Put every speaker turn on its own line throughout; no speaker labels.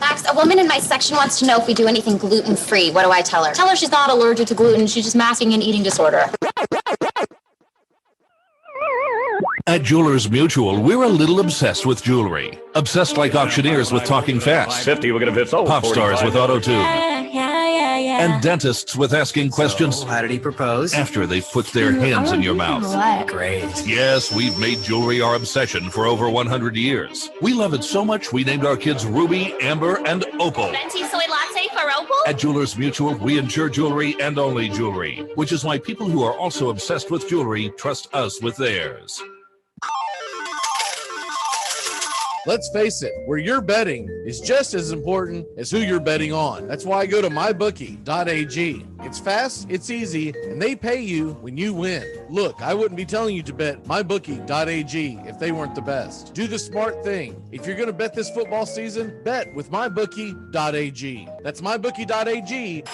Max, a woman in my section wants to know if we do anything gluten-free. What do I tell her? Tell her she's not allergic to gluten. She's just masking an eating disorder.
At Jewelers Mutual, we're a little obsessed with jewelry. Obsessed like auctioneers with talking fast.
50, we're going to fit so.
Pop stars with auto-tune.
Yeah.
And dentists with asking questions.
So, how did he propose?
After they've put their hands in your mouth.
What?
Great.
Yes, we've made jewelry our obsession for over 100 years. We love it so much, we named our kids Ruby, Amber, and Opal.
Venti soy latte for Opal?
At Jewelers Mutual, we insure jewelry and only jewelry, which is why people who are also obsessed with jewelry trust us with theirs.
Let's face it, where you're betting is just as important as who you're betting on. That's why I go to mybookie.ag. It's fast, it's easy, and they pay you when you win. Look, I wouldn't be telling you to bet mybookie.ag if they weren't the best. Do the smart thing. If you're going to bet this football season, bet with mybookie.ag. That's mybookie.ag.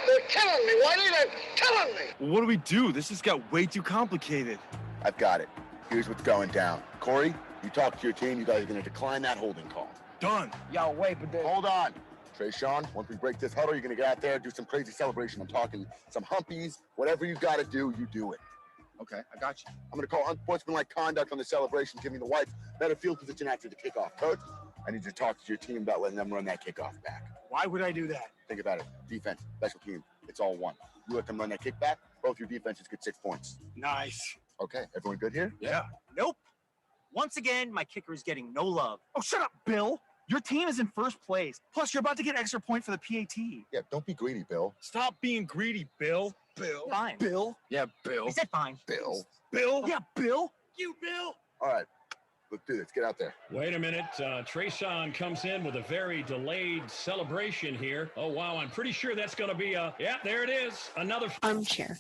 They're killing me, Whitey. They're killing me.
Well, what do we do? This just got way too complicated.
I've got it. Here's what's going down. Corey, you talk to your team. You guys are going to decline that holding call.
Done.
Yo, wait, but hold on. Trayshawn, once we break this huddle, you're going to get out there, do some crazy celebration. I'm talking some humpies. Whatever you got to do, you do it.
Okay, I got you.
I'm going to call unsportsmanlike conduct on the celebration, giving the Whites better field position after the kickoff. Coach, I need you to talk to your team about letting them run that kickoff back.
Why would I do that?
Think about it. Defense, special team, it's all one. You let them run that kickback, both your defenses get 6 points.
Nice.
Okay, everyone good here?
Yeah.
Nope. Once again, my kicker is getting no love.
Oh, shut up, Bill. Your team is in first place. Plus, you're about to get extra point for the PAT.
Yeah, don't be greedy, Bill.
Stop being greedy, Bill.
Fine.
Bill. Yeah, Bill.
He said fine.
Bill.
Bill. Yeah, Bill. You, Bill.
All right, let's do this. Get out there.
Wait a minute. Trayshawn comes in with a very delayed celebration here. Oh, wow. I'm pretty sure that's going to be yeah, there it is. Another
armchair.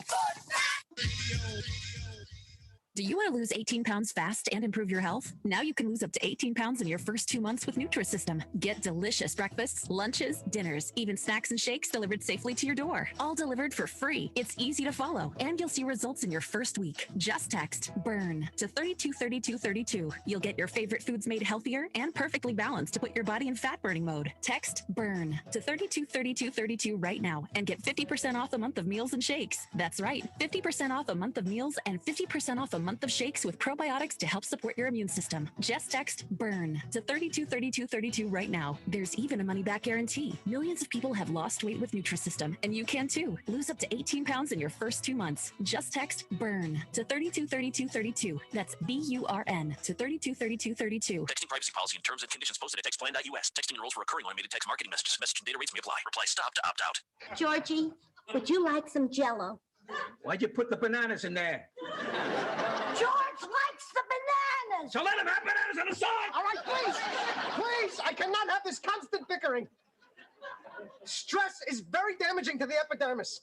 Do you want to lose 18 pounds fast and improve your health? Now you can lose up to 18 pounds in your first 2 months with Nutrisystem. Get delicious breakfasts, lunches, dinners, even snacks and shakes delivered safely to your door. All delivered for free. It's easy to follow, and you'll see results in your first week. Just text BURN to 323232. You'll get your favorite foods made healthier and perfectly balanced to put your body in fat burning mode. Text BURN to 323232 right now and get 50% off a month of meals and shakes. That's right, 50% off a month of meals and 50% off a month of shakes with probiotics to help support your immune system. Just text BURN to 323232 right now. There's even a money-back guarantee. Millions of people have lost weight with Nutrisystem, and you can too. Lose up to 18 pounds in your first 2 months. Just text BURN to 323232. That's BURN to 323232.
Texting privacy policy and terms and conditions posted at textplan.us. Texting enrolls for recurring automated text marketing messages. Message and data rates may apply. Reply stop to opt out.
Georgie, would you like some Jell-O?
Why'd you put the bananas in there?
George likes the bananas!
So let him have bananas on the side!
All right, please! Please! I cannot have this constant bickering. Stress is very damaging to the epidermis.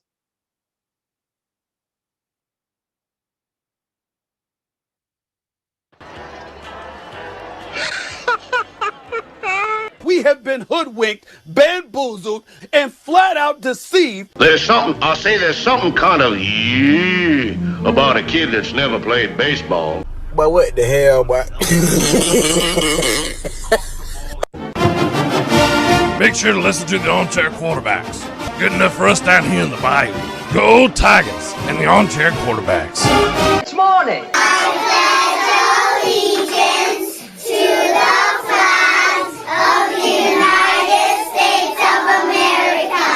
We have been hoodwinked, bamboozled, and flat out deceived.
There's something kind of about a kid that's never played baseball.
But what the hell, boy?
Make sure to listen to the Armchair Quarterbacks. Good enough for us down here in the bayou. Go Tigers and the Armchair Quarterbacks.
This morning.
I pledge allegiance to the flag of the United States of America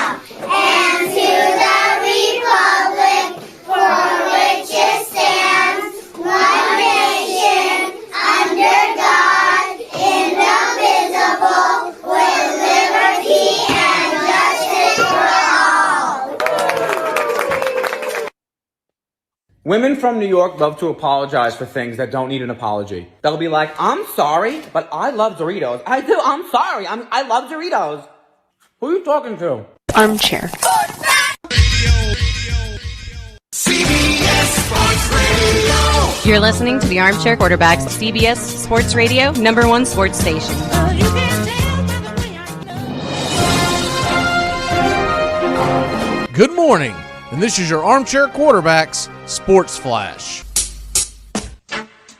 and to the republic for which it stands, one nation, under God, indivisible, with liberty and justice for all.
Women from New York love to apologize for things that don't need an apology. They'll be like, I'm sorry, but I love Doritos. I do, I'm sorry, I love Doritos. Who are you talking to?
Armchair.
CBS Sports Radio.
You're listening to the Armchair Quarterbacks, CBS Sports Radio, #1 sports station.
Good morning, and this is your Armchair Quarterbacks Sports Flash.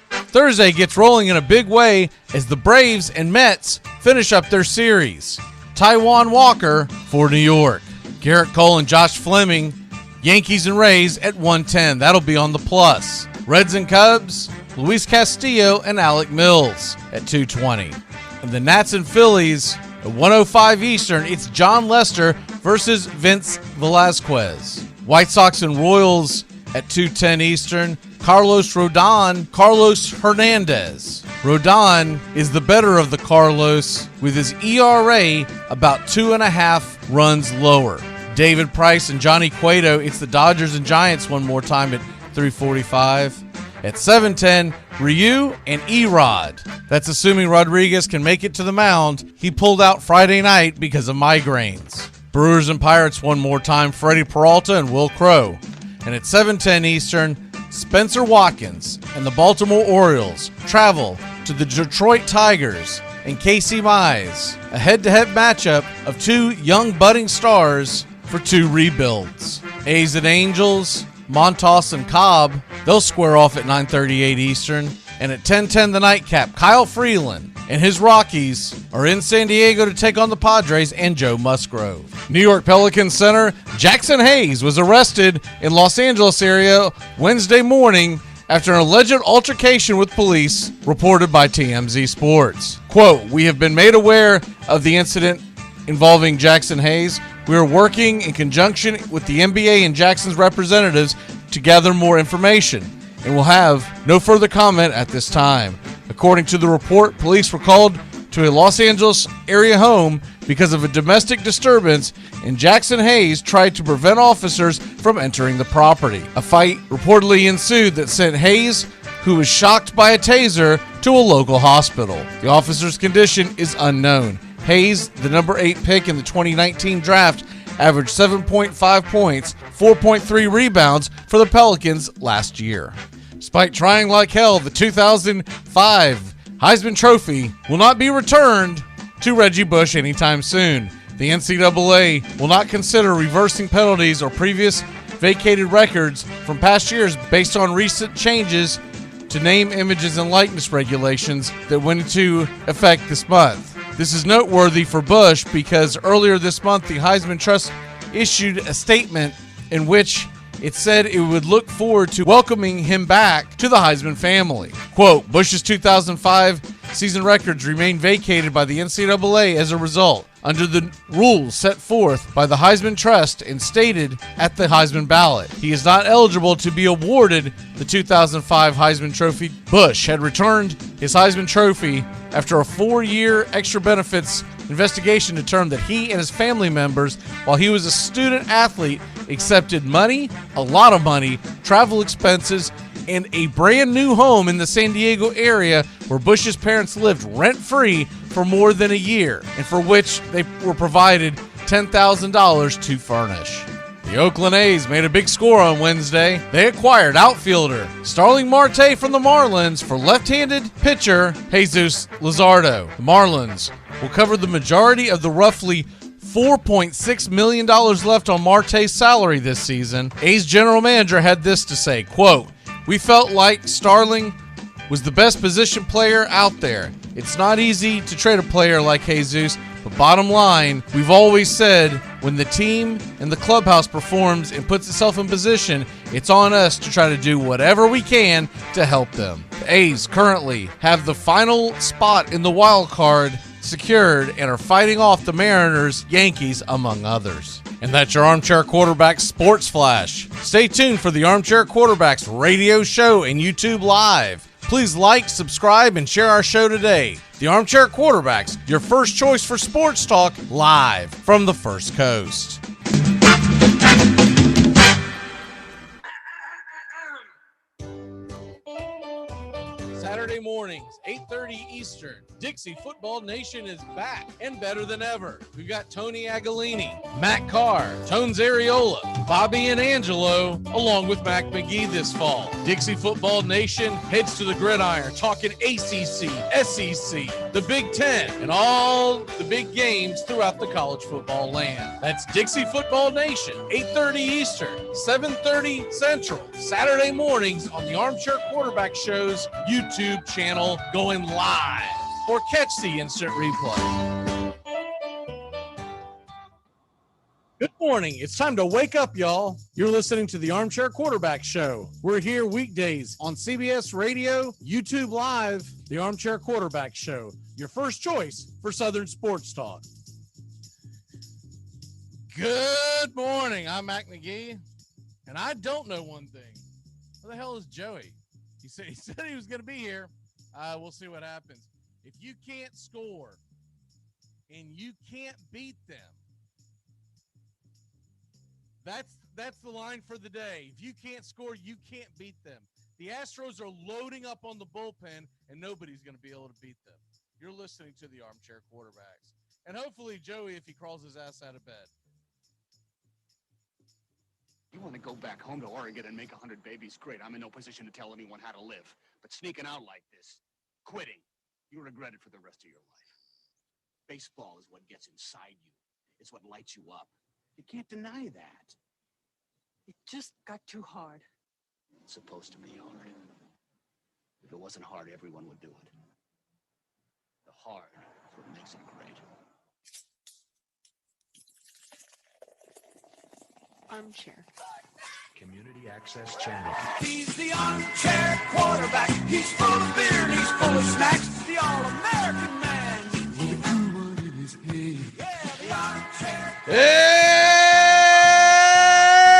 Thursday gets rolling in a big way as the Braves and Mets finish up their series. Taijuan Walker for New York. Garrett Cole and Josh Fleming, Yankees and Rays at 110. That'll be on the plus. Reds and Cubs, Luis Castillo and Alec Mills at 220. And the Nats and Phillies at 105 Eastern, it's John Lester versus Vince Velasquez. White Sox and Royals at 210 Eastern, Carlos Rodon, Carlos Hernandez. Rodon is the better of the Carlos with his ERA about 2.5 runs lower. David Price and Johnny Cueto, it's the Dodgers and Giants one more time at 345. At 710, Ryu and Erod. That's assuming Rodriguez can make it to the mound. He pulled out Friday night because of migraines. Brewers and Pirates one more time, Freddie Peralta and Will Crow. And at 7:10 Eastern, Spencer Watkins and the Baltimore Orioles travel to the Detroit Tigers and Casey Mize, a head-to-head matchup of two young budding stars for two rebuilds. A's and Angels, Montas and Cobb, they'll square off at 9:38 Eastern. And at 10:10 the nightcap, Kyle Freeland and his Rockies are in San Diego to take on the Padres and Joe Musgrove. New York Pelicans center Jackson Hayes was arrested in Los Angeles area Wednesday morning after an alleged altercation with police, reported by TMZ Sports. Quote, "We have been made aware of the incident involving Jackson Hayes. We are working in conjunction with the NBA and Jackson's representatives to gather more information, and will have no further comment at this time." According to the report, police were called to a Los Angeles area home because of a domestic disturbance, and Jackson Hayes tried to prevent officers from entering the property. A fight reportedly ensued that sent Hayes, who was shocked by a taser, to a local hospital. The officer's condition is unknown. Hayes, the number 8 pick in the 2019 draft, averaged 7.5 points, 4.3 rebounds for the Pelicans last year. Despite trying like hell, the 2005 Heisman Trophy will not be returned to Reggie Bush anytime soon. The NCAA will not consider reversing penalties or previous vacated records from past years based on recent changes to name, images, and likeness regulations that went into effect this month. This is noteworthy for Bush because earlier this month, the Heisman Trust issued a statement in which it said it would look forward to welcoming him back to the Heisman family. Quote, "Bush's 2005 season records remain vacated by the NCAA as a result, under the rules set forth by the Heisman Trust and stated at the Heisman ballot. He is not eligible to be awarded the 2005 Heisman Trophy." Bush had returned his Heisman Trophy after a 4-year extra benefits investigation determined that he and his family members, while he was a student athlete, accepted money, a lot of money, travel expenses, and a brand new home in the San Diego area where Bush's parents lived rent-free for more than a year, and for which they were provided $10,000 to furnish. The Oakland A's made a big score on Wednesday. They acquired outfielder Starling Marte from the Marlins for left-handed pitcher Jesus Luzardo. The Marlins will cover the majority of the roughly $4.6 million left on Marte's salary this season. A's general manager had this to say, quote, "We felt like Starling was the best position player out there. It's not easy to trade a player like Jesus, but bottom line, we've always said when the team and the clubhouse performs and puts itself in position, it's on us to try to do whatever we can to help them." The A's currently have the final spot in the wild card secured and are fighting off the Mariners, Yankees, among others. And that's your Armchair Quarterbacks Sports Flash. Stay tuned for the Armchair Quarterbacks radio show and YouTube Live. Please like, subscribe, and share our show today. The Armchair Quarterbacks, your first choice for sports talk, live from the First Coast. Saturday mornings, 8:30 Eastern. Dixie Football Nation is back and better than ever. We've got Tony Agolini, Matt Carr, Tones Areola, Bobby and Angelo, along with Mac McGee this fall. Dixie Football Nation heads to the gridiron, talking ACC, SEC, the Big Ten, and all the big games throughout the college football land. That's Dixie Football Nation, 8:30 Eastern, 7:30 Central, Saturday mornings on the Armchair Quarterback Show's YouTube channel, going live. or catch the instant replay. Good morning. It's time to wake up, y'all. You're listening to the Armchair Quarterback Show. We're here weekdays on CBS Radio, YouTube Live, the Armchair Quarterback Show, your first choice for Southern Sports Talk. Good morning. I'm Mac McGee, and I don't know one thing. Where the hell is Joey? He said he was going to be here. We'll see what happens. If you can't score and you can't beat them, that's the line for the day. If you can't score, you can't beat them. The Astros are loading up on the bullpen, and nobody's going to be able to beat them. You're listening to the Armchair Quarterbacks. And hopefully, Joey, if he crawls his ass out of bed.
You want to go back home to Oregon and make 100 babies? Great. I'm in no position to tell anyone how to live. But sneaking out like this, quitting, you regret it for the rest of your life. Baseball is what gets inside you. It's what lights you up. You can't deny that. It just got too hard. It's supposed to be hard. If it wasn't hard, everyone would do it. The hard is what makes it great.
Armchair.
Community Access Channel.
He's the armchair quarterback. He's full of beer and he's full of snacks. The all-American man. With a cool one in his head. Yeah, the armchair.
Hey,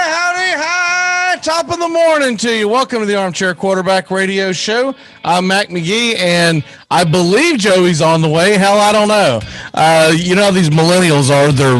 howdy, hi. Top of the morning to you. Welcome to the Armchair Quarterback Radio Show. I'm Mac McGee, and I believe Joey's on the way. Hell, I don't know. You know how these millennials are. They're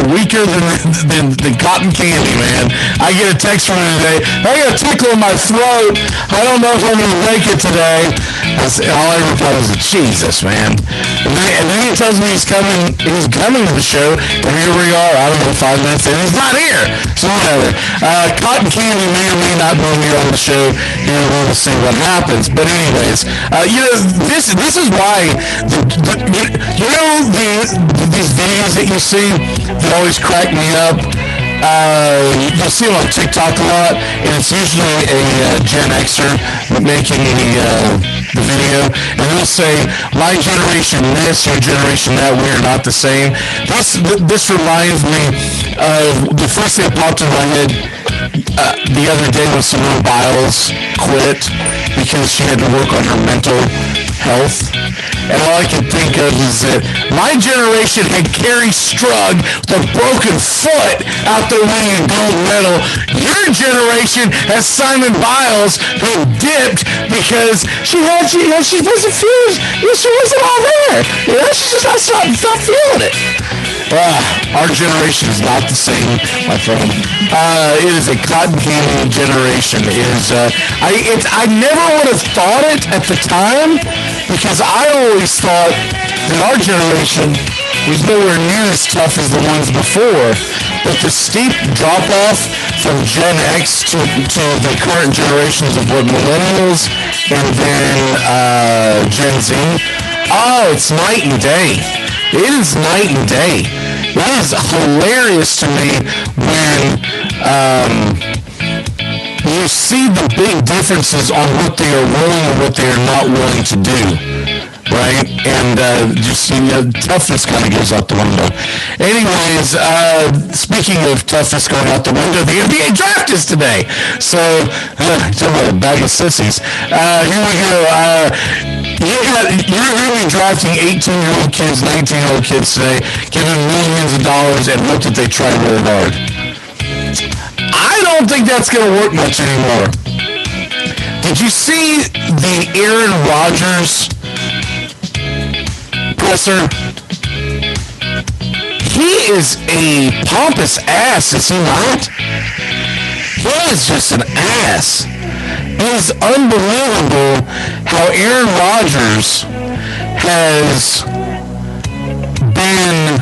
weaker than cotton candy, man. I get a text from him today. I got a tickle in my throat. I don't know if I'm going to make it today. All I ever thought was, Jesus, man. And then he tells me he's coming to the show, and here we are, I don't know, 5 minutes in. He's not here. So whatever. Cotton candy may or may not be here on the show. We'll see what happens. But anyways, this is why these videos that you see that always crack me up. You'll see them on TikTok a lot, and it's usually a Gen Xer making the video, and they'll say, "My generation this, your generation that. We are not the same." This reminds me of the first thing that popped in my head the other day was Simone Biles quit because she had to work on her mental health. And all I can think of is that my generation had Carrie Strug with a broken foot out there winning a gold medal. Your generation has Simon Biles who dipped because she wasn't feeling, she wasn't all there. She just not feeling it. Our generation is not the same, my friend. It is a cotton candy generation. I never would have thought it at the time because I always thought that our generation was nowhere near as tough as the ones before. But the steep drop-off from Gen X to the current generations of what millennials and then Gen Z, it's night and day. It is night and day. It is hilarious to me when you see the big differences on what they are willing and what they are not willing to do, right? And toughness kind of goes out the window. Anyways, speaking of toughness going out the window, the NBA draft is today. So, talking about a bag of sissies. Here we go. You're really drafting 18-year-old kids, 19-year-old kids today, giving millions of dollars and hope that they try really hard. I don't think that's going to work much anymore. Did you see the Aaron Rodgers presser? He is a pompous ass, is he not? He is just an ass. It is unbelievable how Aaron Rodgers has been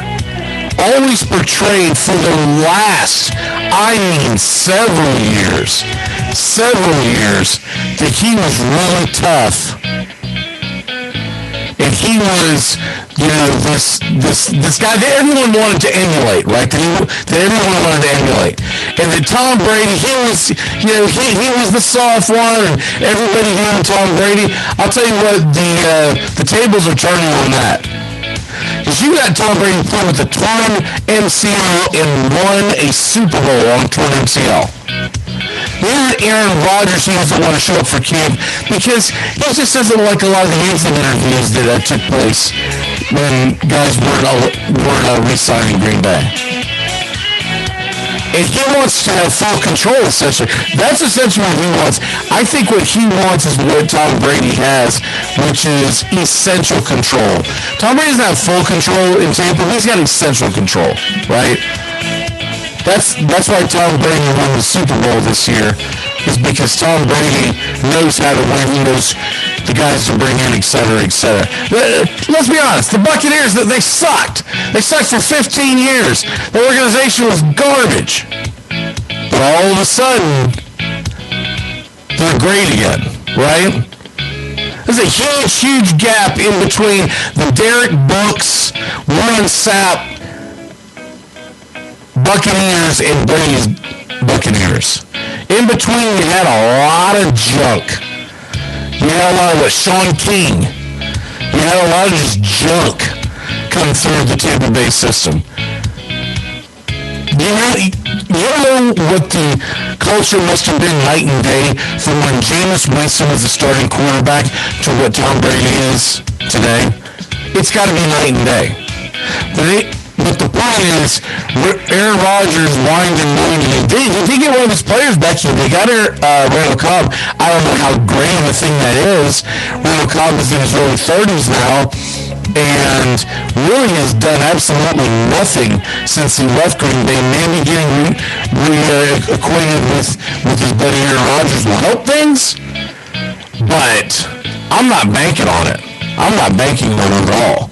always portrayed for the last, several years, that he was really tough.
and he was, this guy that everyone wanted to emulate, right? That everyone wanted to emulate, and that Tom Brady, he was the soft one, and everybody knew Tom Brady. I'll tell you what, the tables are turning on that. Because you got Tom Brady playing with a torn MCL and won a Super Bowl on torn MCL. Then Aaron Rodgers, he doesn't want to show up for camp because he just doesn't like a lot of the instant interviews that took place when guys weren't re-signing Green Bay. And he wants to have full control, essentially. That's essentially what he wants. I think what he wants is what Tom Brady has, which is essential control. Tom Brady doesn't have full control in Tampa. He's got essential control, right? That's why Tom Brady won the Super Bowl this year, is because Tom Brady knows how to win. He knows the guys to bring in, et cetera, et cetera. Let's be honest. The Buccaneers, they sucked. They sucked for 15 years. The organization was garbage. But all of a sudden, they're great again, right? There's a huge gap in between the Derek Brooks, Warren Sapp Buccaneers and Brady's Buccaneers. In between, you had a lot of junk. You had a lot of Sean King. You had a lot of just junk coming through the Tampa Bay system. You know what the culture must have been night and day from when Jameis Winston was the starting quarterback to what Tom Brady is today? It's got to be night and day. But the point is, Aaron Rodgers whined and moaned. He did get one of his players back here. They got Randall Cobb. I don't know how great of a thing that is. Randall Cobb is in his early 30s now, and really has done absolutely nothing since he left Green Bay. Maybe getting reacquainted with his buddy Aaron Rodgers will help things, but I'm not banking on it. I'm not banking on it at all.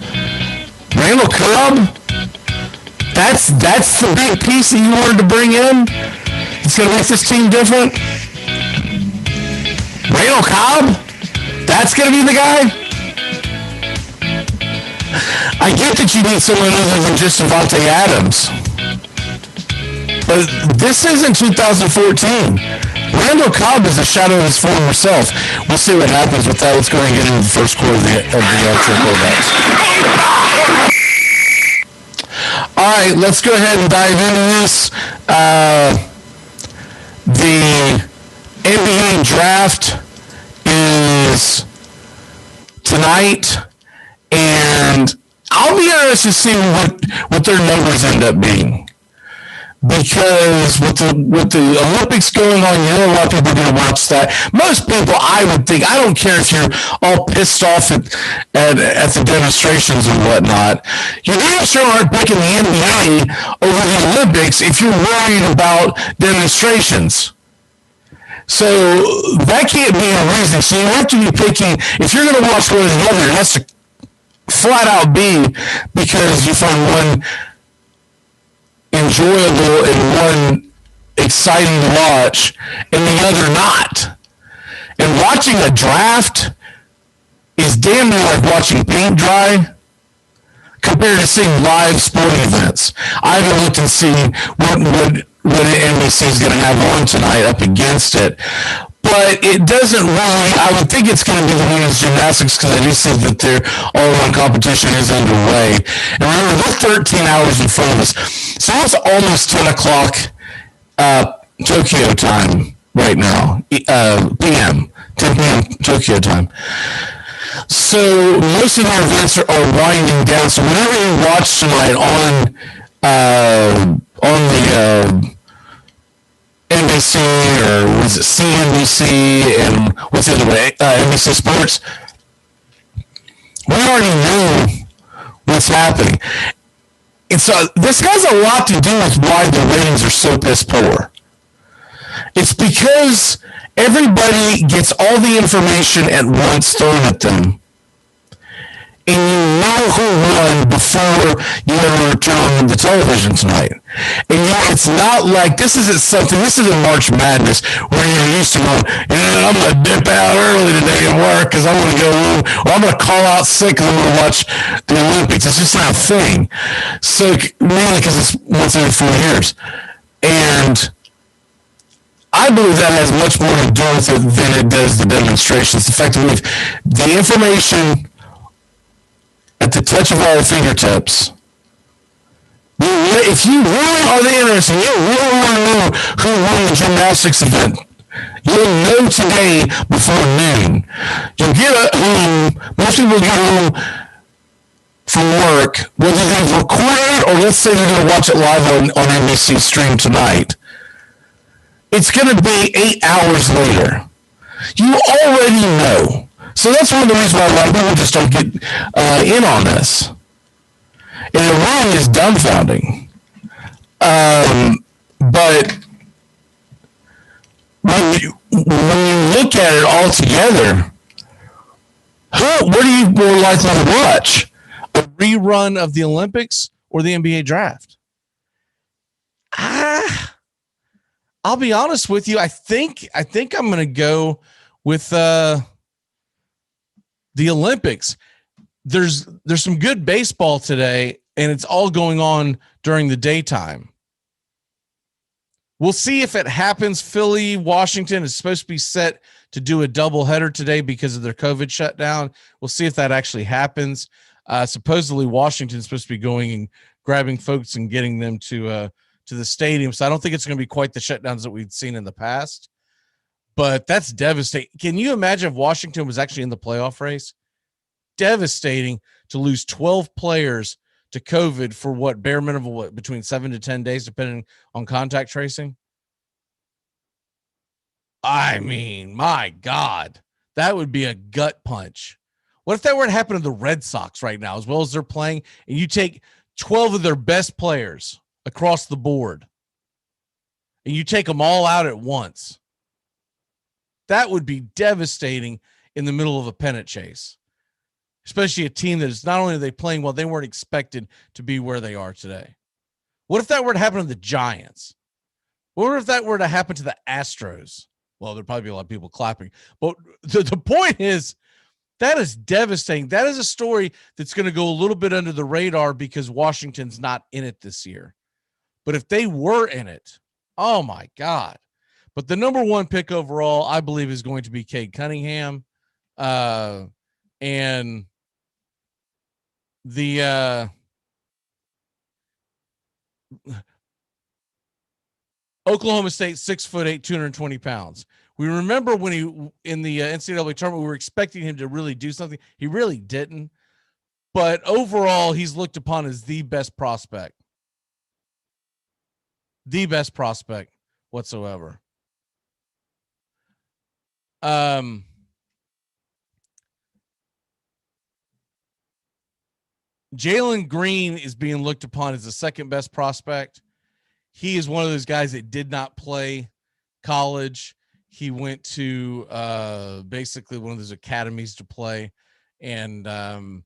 Randall Cobb, that's the big piece that you wanted to bring in. It's going to make this team different. Randall Cobb, that's going to be the guy. I get that you need someone other than just Devontae Adams, but this isn't 2014. Randall Cobb is a shadow of his former self. We'll see what happens with that. Let's go ahead and get into the first quarter of the triple backs. All right, let's go ahead and dive into this. The NBA draft is tonight, and I'll be interested to see what their numbers end up being. Because with the Olympics going on, a lot of people are going to watch that. Most people, I would think, I don't care if you're all pissed off at the demonstrations and whatnot. You really sure aren't picking the NBA over the Olympics if you're worried about demonstrations. So that can't be a reason. So you have to be picking, if you're going to watch one or the other, it has to flat out be because you find one enjoyable and one exciting to watch and the other not. And watching a draft is damn near like watching paint dry compared to seeing live sporting events. I haven't looked and seen what NBC is going to have on tonight up against it. But it doesn't really, I would think it's going to be the women's gymnastics because I do think that their all-around competition is underway. And remember, we're 13 hours in front of us. So it's almost 10 o'clock Tokyo time right now, p.m., 10 p.m. Tokyo time. So most of our events are winding down. So whenever you watch tonight on the NBC or was it CNBC and what's the other way, NBC Sports, we already know what's happening. And so this has a lot to do with why the ratings are so piss poor. It's because everybody gets all the information at once thrown at them. And you know who won before you ever turn on the television tonight. And yet it's not like, this isn't March Madness where you're used to going, I'm going to dip out early today at work because I'm going to go home, or I'm going to call out sick because I'm going to watch the Olympics. It's just not a thing. So, mainly because it's once every 4 years. And I believe that has much more to do with it than it does the demonstrations. The fact that we have the information at the touch of our fingertips. If you really are interested, you really want to know who won the gymnastics event, you'll know today before noon. You'll get home, most people get home from work, whether they've recorded or let's say they're going to watch it live on NBC stream tonight. It's going to be 8 hours later. You already know. So that's one of the reasons why a lot of people just don't get in on this. And it really is dumbfounding. But when you look at it all together, what are you more likely to watch?
A rerun of the Olympics or the NBA draft? I'll be honest with you. I think I'm going to go with the Olympics. There's some good baseball today, and it's all going on during the daytime. We'll see if it happens. Philly, Washington is supposed to be set to do a doubleheader today because of their COVID shutdown. We'll see if that actually happens. Supposedly, Washington is supposed to be going and grabbing folks and getting them to the stadium. So I don't think it's going to be quite the shutdowns that we've seen in the past. But that's devastating. Can you imagine if Washington was actually in the playoff race? Devastating to lose 12 players to COVID for what, bare minimum, between 7 to 10 days, depending on contact tracing. I mean, my God, that would be a gut punch. What if that were to happen to the Red Sox right now, as well as they're playing, and you take 12 of their best players across the board and you take them all out at once? That would be devastating in the middle of a pennant chase, especially a team that is not only are they playing well, they weren't expected to be where they are today. What if that were to happen to the Giants? What if that were to happen to the Astros? Well, there'd probably be a lot of people clapping, but the point is, that is devastating. That is a story that's going to go a little bit under the radar because Washington's not in it this year. But if they were in it, oh my God. But the number one pick overall, I believe, is going to be Cade Cunningham. And the Oklahoma State, 6'8", 220 pounds. We remember when he in the NCAA tournament, we were expecting him to really do something. He really didn't. But overall, he's looked upon as the best prospect. The best prospect whatsoever. Jalen Green is being looked upon as the second best prospect. He is one of those guys that did not play college. He went to basically one of those academies to play. And the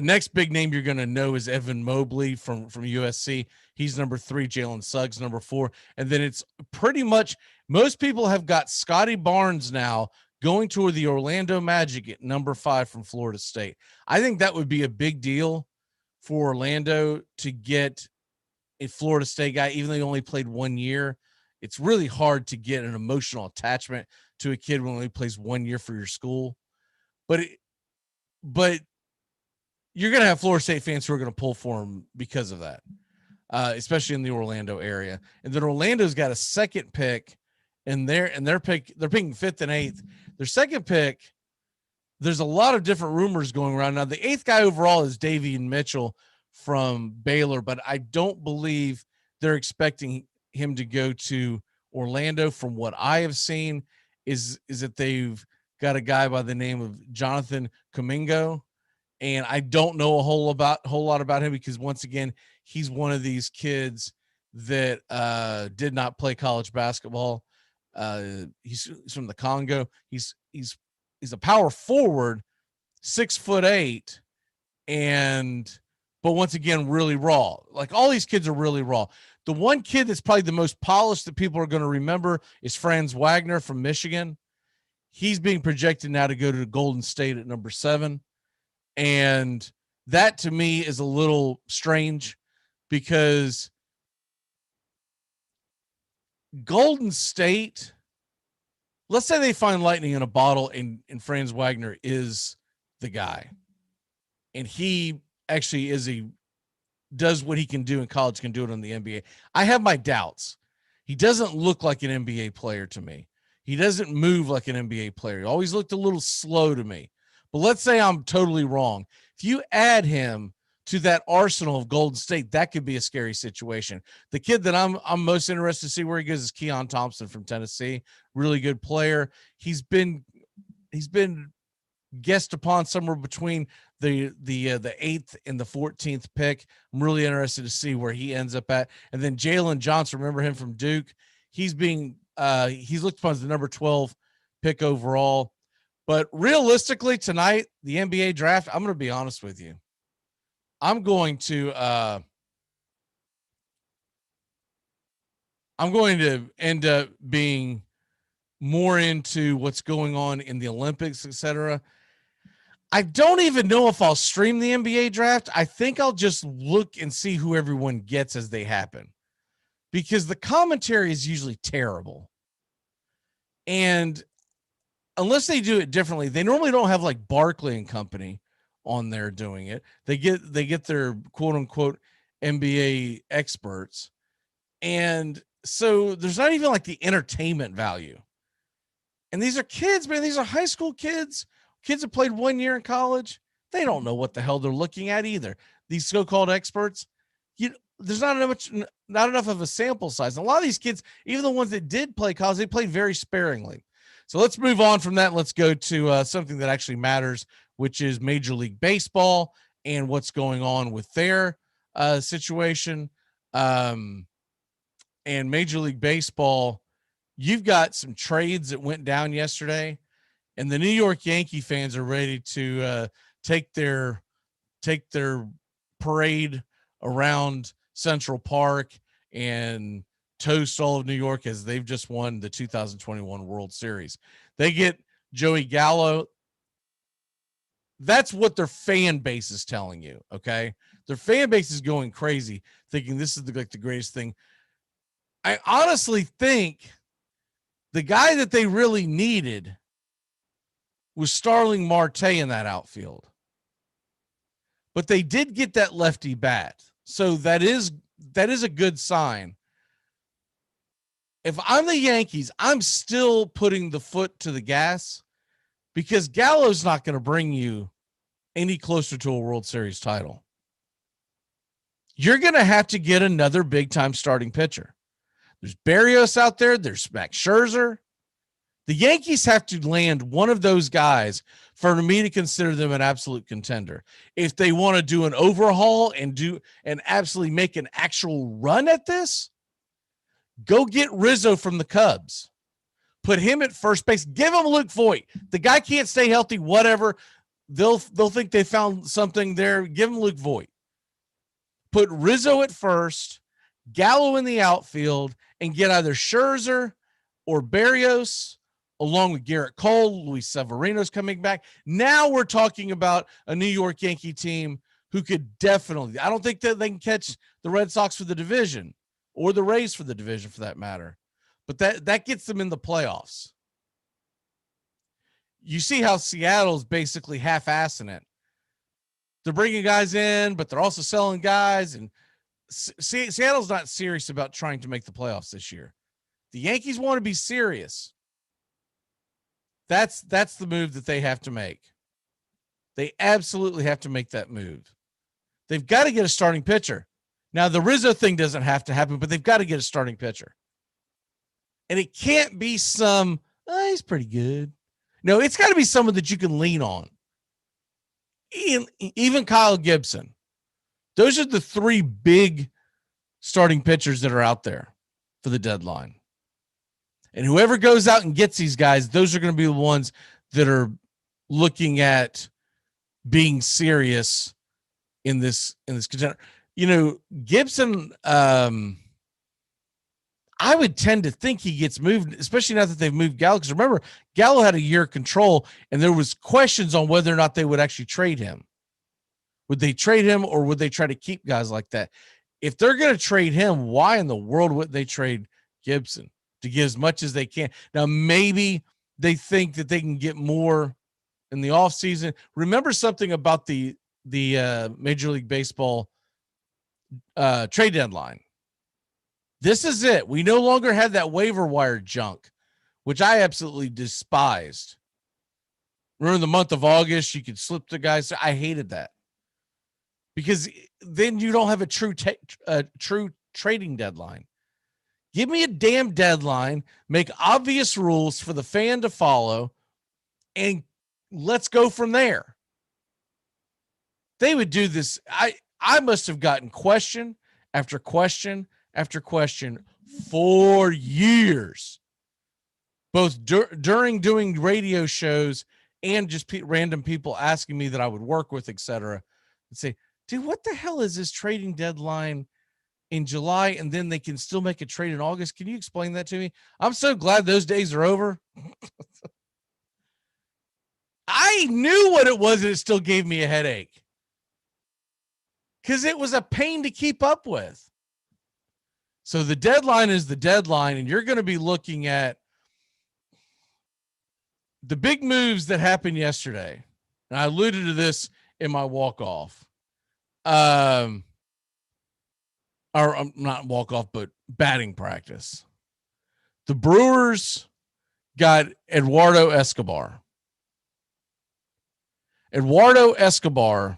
next big name you're going to know is Evan Mobley from USC. He's number 3, Jalen Suggs, number 4. And then it's pretty much, most people have got Scotty Barnes now going toward the Orlando Magic at number 5 from Florida State. I think that would be a big deal for Orlando to get a Florida State guy, even though he only played 1 year. It's really hard to get an emotional attachment to a kid when he plays 1 year for your school. But you're going to have Florida State fans who are going to pull for him because of that, especially in the Orlando area. And then Orlando's got a second pick, and they're picking 5th and 8th. Their second pick, there's a lot of different rumors going around. Now, the 8th guy overall is Davion Mitchell from Baylor, but I don't believe they're expecting him to go to Orlando. From what I have seen is that they've got a guy by the name of Jonathan Kuminga. And I don't know a whole lot about him because, once again, he's one of these kids that did not play college basketball. He's from the Congo. He's a power forward, 6'8", but once again, really raw. Like, all these kids are really raw. The one kid that's probably the most polished that people are going to remember is Franz Wagner from Michigan. he's being projected now to go to Golden State at number 7. And that to me is a little strange because Golden State, let's say they find lightning in a bottle and Franz Wagner is the guy. And he actually does what he can do in college, can do it in the NBA. I have my doubts. He doesn't look like an NBA player to me. He doesn't move like an NBA player. He always looked a little slow to me. But let's say I'm totally wrong. If you add him to that arsenal of Golden State, that could be a scary situation. The kid that I'm most interested to see where he goes is Keon Thompson from Tennessee. Really good player. He's been guessed upon somewhere between the 8th and the 14th pick. I'm really interested to see where he ends up at. And then Jalen Johnson, remember him from Duke? He's looked upon as the number 12 pick overall. But realistically tonight, the NBA draft, I'm going to be honest with you. I'm going to end up being more into what's going on in the Olympics, etc. I don't even know if I'll stream the NBA draft. I think I'll just look and see who everyone gets as they happen, because the commentary is usually terrible. And unless they do it differently, they normally don't have like Barkley and company on there doing it. They get their quote unquote NBA experts. And so there's not even like the entertainment value. And these are kids, man. These are high school kids. Kids have played 1 year in college. They don't know what the hell they're looking at either. These so-called experts, there's not enough of a sample size. And a lot of these kids, even the ones that did play college, they played very sparingly. So let's move on from that. Let's go to something that actually matters, which is Major League Baseball and what's going on with their situation. And Major League Baseball, you've got some trades that went down yesterday. And the New York Yankee fans are ready to take their parade around Central Park and toast all of New York as they've just won the 2021 World Series. They get Joey Gallo. That's what their fan base is telling you, okay? Their fan base is going crazy, thinking this is the greatest thing. I honestly think the guy that they really needed was Starling Marte in that outfield. But they did get that lefty bat. So that is a good sign. If I'm the Yankees, I'm still putting the foot to the gas because Gallo's not going to bring you any closer to a World Series title. You're going to have to get another big-time starting pitcher. There's Berrios out there. There's Max Scherzer. The Yankees have to land one of those guys for me to consider them an absolute contender. If they want to do an overhaul and absolutely make an actual run at this, go get Rizzo from the Cubs. Put him at first base. Give him Luke Voit. The guy can't stay healthy, whatever. They'll think they found something there. Give him Luke Voit. Put Rizzo at first, Gallo in the outfield, and get either Scherzer or Berrios along with Garrett Cole. Luis Severino's coming back. Now we're talking about a New York Yankee team who could definitely, I don't think that they can catch the Red Sox for the division or the Rays for the division for that matter, but that gets them in the playoffs. You see how Seattle's basically half-assing it. They're bringing guys in, but they're also selling guys, and Seattle's not serious about trying to make the playoffs this year. The Yankees want to be serious. That's the move that they have to make. They absolutely have to make that move. They've got to get a starting pitcher. Now, the Rizzo thing doesn't have to happen, but they've got to get a starting pitcher. And it can't be he's pretty good. No, it's got to be someone that you can lean on. Even Kyle Gibson. Those are the three big starting pitchers that are out there for the deadline. And whoever goes out and gets these guys, those are going to be the ones that are looking at being serious in this contender. You know, Gibson, I
I would tend to think he gets moved, especially now that they've moved Gallo. Because remember, Gallo had a year control, and there was questions on whether or not they would actually trade him. Would they trade him, or would they try to keep guys like that? If they're going to trade him, why in the world would they trade Gibson to get as much as they can? Now, maybe they think that they can get more in the offseason. Remember something about the Major League Baseball trade deadline. This is it. We no longer have that waiver wire junk, which I absolutely despised. Remember the month of August, you could slip the guys. I hated that because then you don't have a true trading deadline. Give me a damn deadline, make obvious rules for the fan to follow, and let's go from there. They would do this. I must have gotten question after question after question for years, both during doing radio shows and just random people asking me that I would work with, etc. And say, dude, what the hell is this trading deadline in July? And then they can still make a trade in August. Can you explain that to me? I'm so glad those days are over. I knew what it was, and it still gave me a headache because it was a pain to keep up with. So the deadline is the deadline, and you're going to be looking at the big moves that happened yesterday. And I alluded to this in my walk-off. Or not walk-off, but batting practice. The Brewers got Eduardo Escobar. Eduardo Escobar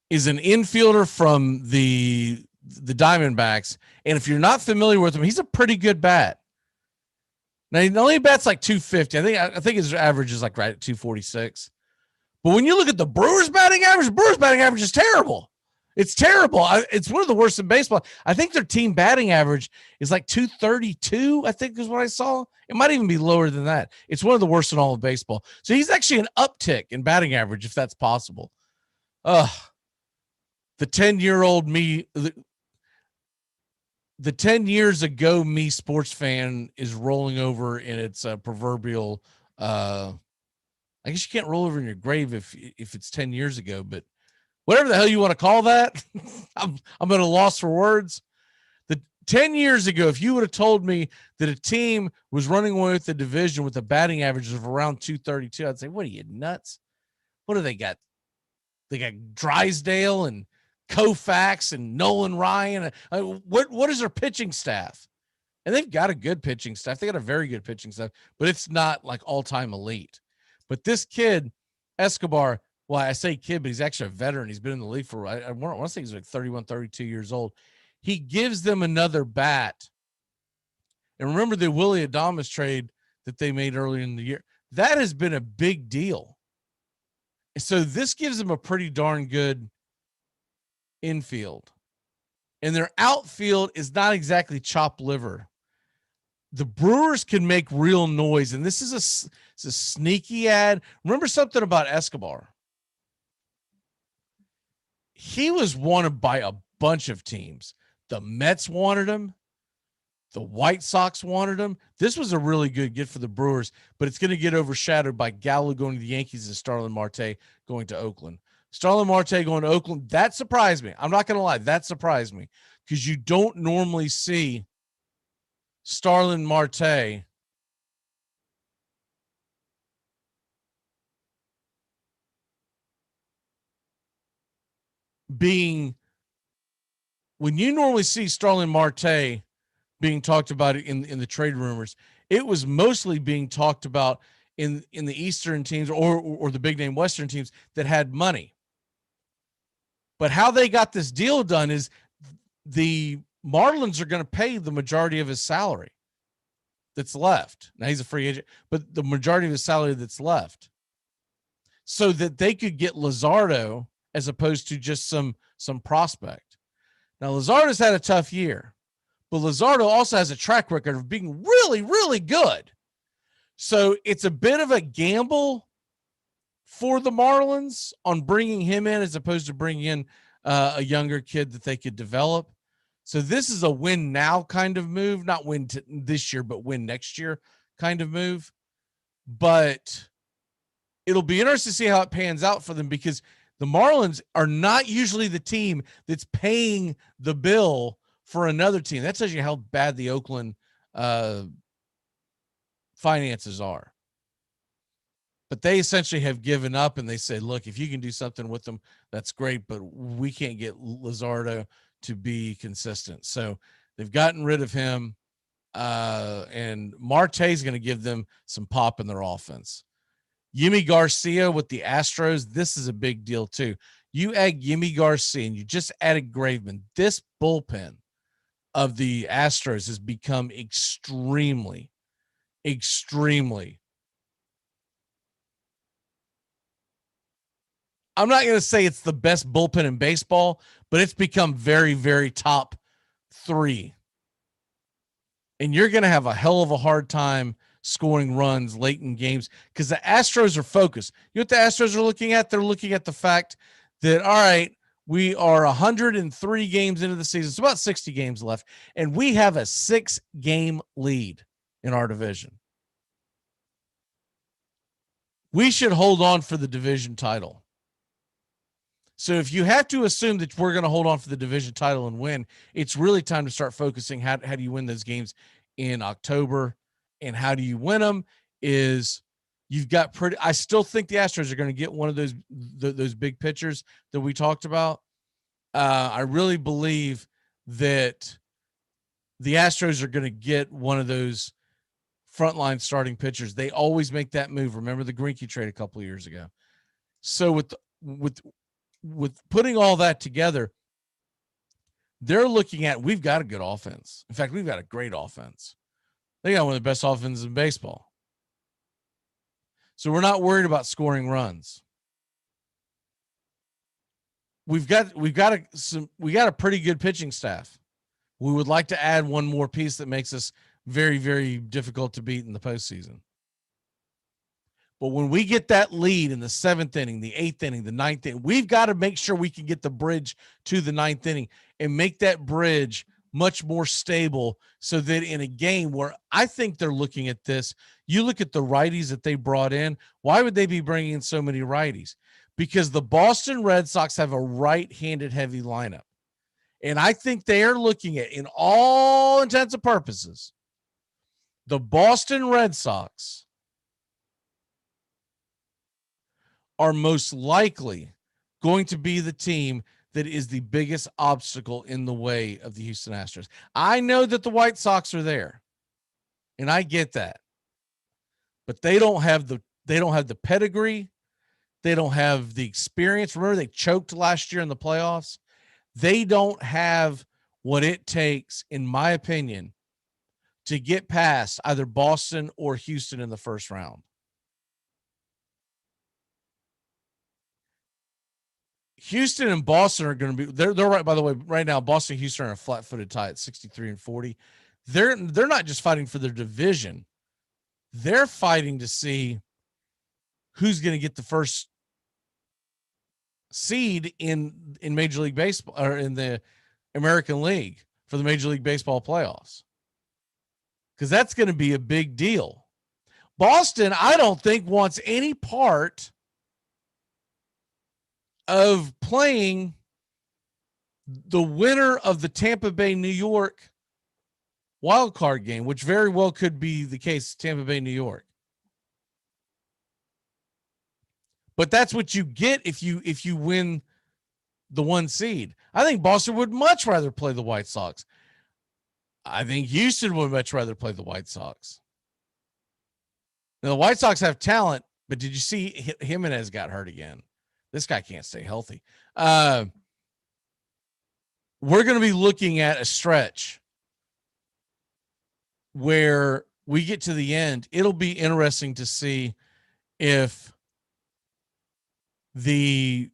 is an infielder from the Diamondbacks. And if you're not familiar with him, he's a pretty good bat. Now, he only bats like 250. I think his average is like right at 246. But when you look at the Brewers batting average is terrible. It's terrible. It's one of the worst in baseball. I think their team batting average is like 232, I think is what I saw. It might even be lower than that. It's one of the worst in all of baseball. So he's actually an uptick in batting average, if that's possible. The 10-year-old me, the 10 years ago me sports fan is rolling over in its proverbial, I guess you can't roll over in your grave if it's 10 years ago, but whatever the hell you want to call that. I'm at a loss for words. The 10 years ago, if you would have told me that a team was running away with the division with a batting average of around 232, I'd say, what are you, nuts? What do they got? They got Drysdale and Koufax and Nolan Ryan. What is their pitching staff? And they've got a good pitching staff. They got a very good pitching staff, but it's not like all-time elite. But this kid, Escobar, well, I say kid, but he's actually a veteran. He's been in the league for, I want to say he's like 31, 32 years old. He gives them another bat. And remember the Willie Adames trade that they made earlier in the year? That has been a big deal. So this gives them a pretty darn good infield. And their outfield is not exactly chopped liver. The Brewers can make real noise, and this is a sneaky ad. Remember something about Escobar. He was wanted by a bunch of teams. The Mets wanted him. The White Sox wanted him. This was a really good get for the Brewers, but it's going to get overshadowed by Gallo going to the Yankees and Starlin Marte going to Oakland. Starlin Marte going to Oakland, that surprised me. I'm not going to lie, that surprised me because you don't normally see Starlin Marte being, when you normally see Starlin Marte being talked about in the trade rumors, it was mostly being talked about in the Eastern teams or the big name Western teams that had money. But how they got this deal done is the Marlins are going to pay the majority of his salary that's left. Now he's a free agent, but the majority of his salary that's left, so that they could get Luzardo as opposed to just some prospect. Now Luzardo's had a tough year, but Luzardo also has a track record of being really, really good. So it's a bit of a gamble for the Marlins on bringing him in as opposed to bringing in a younger kid that they could develop. So this is a win now kind of move, not win this year, but win next year kind of move. But it'll be interesting to see how it pans out for them, because the Marlins are not usually the team that's paying the bill for another team. That tells you how bad the Oakland finances are. But they essentially have given up, and they said, look, if you can do something with them, that's great, but we can't get Luzardo to be consistent. So they've gotten rid of him, and Marte's going to give them some pop in their offense. Yimi Garcia with the Astros, this is a big deal too. You add Yimi Garcia and you just added Graveman. This bullpen of the Astros has become extremely I'm not going to say it's the best bullpen in baseball, but it's become very, very top 3. And you're going to have a hell of a hard time scoring runs late in games because the Astros are focused. You know what the Astros are looking at? They're looking at the fact that, all right, we are 103 games into the season. It's about 60 games left, and we have a 6-game lead in our division. We should hold on for the division title. So if you have to assume that we're going to hold on for the division title and win, it's really time to start focusing. How do you win those games in October, and how do you win them? Is you've got I still think the Astros are going to get one of those big pitchers that we talked about. I really believe that the Astros are going to get one of those frontline starting pitchers. They always make that move. Remember the Greinke trade a couple of years ago. So with putting all that together, they're looking at, we've got a good offense. In fact, we've got a great offense. They got one of the best offenses in baseball. So we're not worried about scoring runs. We got a pretty good pitching staff. We would like to add one more piece that makes us very, very difficult to beat in the postseason. But when we get that lead in the 7th inning, the 8th inning, the 9th inning, we've got to make sure we can get the bridge to the 9th inning and make that bridge much more stable, so that in a game where I think they're looking at this, you look at the righties that they brought in. Why would they be bringing in so many righties? Because the Boston Red Sox have a right-handed heavy lineup. And I think they are looking at, in all intents and purposes, the Boston Red Sox are most likely going to be the team that is the biggest obstacle in the way of the Houston Astros. I know that the White Sox are there, and I get that, but they don't have the pedigree. They don't have the experience. Remember, they choked last year in the playoffs. They don't have what it takes, in my opinion, to get past either Boston or Houston in the first round. Houston and Boston are going to be, they're right, by the way, right now, Boston and Houston are a flat-footed tie at 63 and 40. They're not just fighting for their division. They're fighting to see who's going to get the first seed in Major League Baseball, or in the American League for the Major League Baseball playoffs. Because that's going to be a big deal. Boston, I don't think, wants any part of playing the winner of the Tampa Bay, New York wild card game, which very well could be the case, Tampa Bay, New York. But that's what you get if you win the 1 seed. I think Boston would much rather play the White Sox. I think Houston would much rather play the White Sox. Now, the White Sox have talent, but did you see Jimenez got hurt again? This guy can't stay healthy. We're going to be looking at a stretch where we get to the end. It'll be interesting to see if the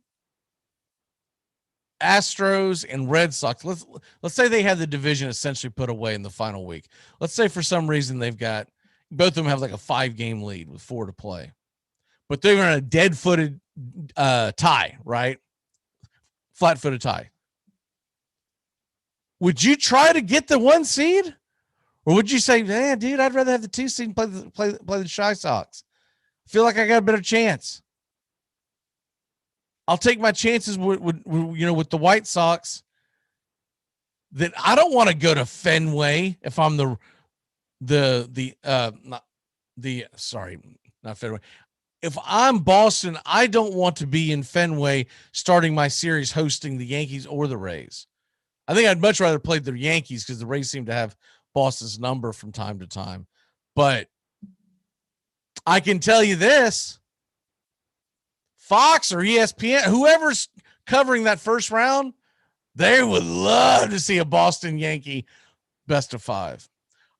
Astros and Red Sox, let's say they have the division essentially put away in the final week. Let's say for some reason both of them have like a 5-game lead with 4 to play, but they're in a dead-footed tie, right? Flat-footed tie. would you try to get the 1 seed? Or would you say, man, dude, I'd rather have the 2 seed and play the Shy Sox? I feel like I got a better chance. I'll take my chances with the White Sox. That I don't want to go to Fenway if I'm not Fenway. If I'm Boston, I don't want to be in Fenway starting my series hosting the Yankees or the Rays. I think I'd much rather play the Yankees because the Rays seem to have Boston's number from time to time. But I can tell you this, Fox or ESPN, whoever's covering that first round, they would love to see a Boston Yankee best of 5.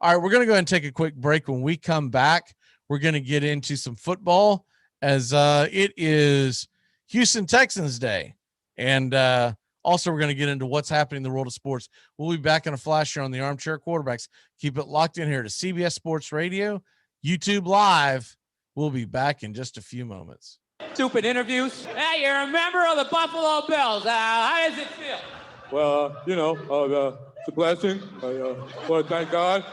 All right, we're going to go ahead and take a quick break. When we come back, we're going to get into some football as it is Houston Texans Day. And also we're going to get into what's happening in the world of sports. We'll be back in a flash here on the Armchair Quarterbacks. Keep it locked in here to CBS Sports Radio, YouTube Live. We'll be back in just a few moments.
Stupid interviews. Hey, you're a member of the Buffalo Bills. How does it feel?
Well, it's a blessing. I want to thank God.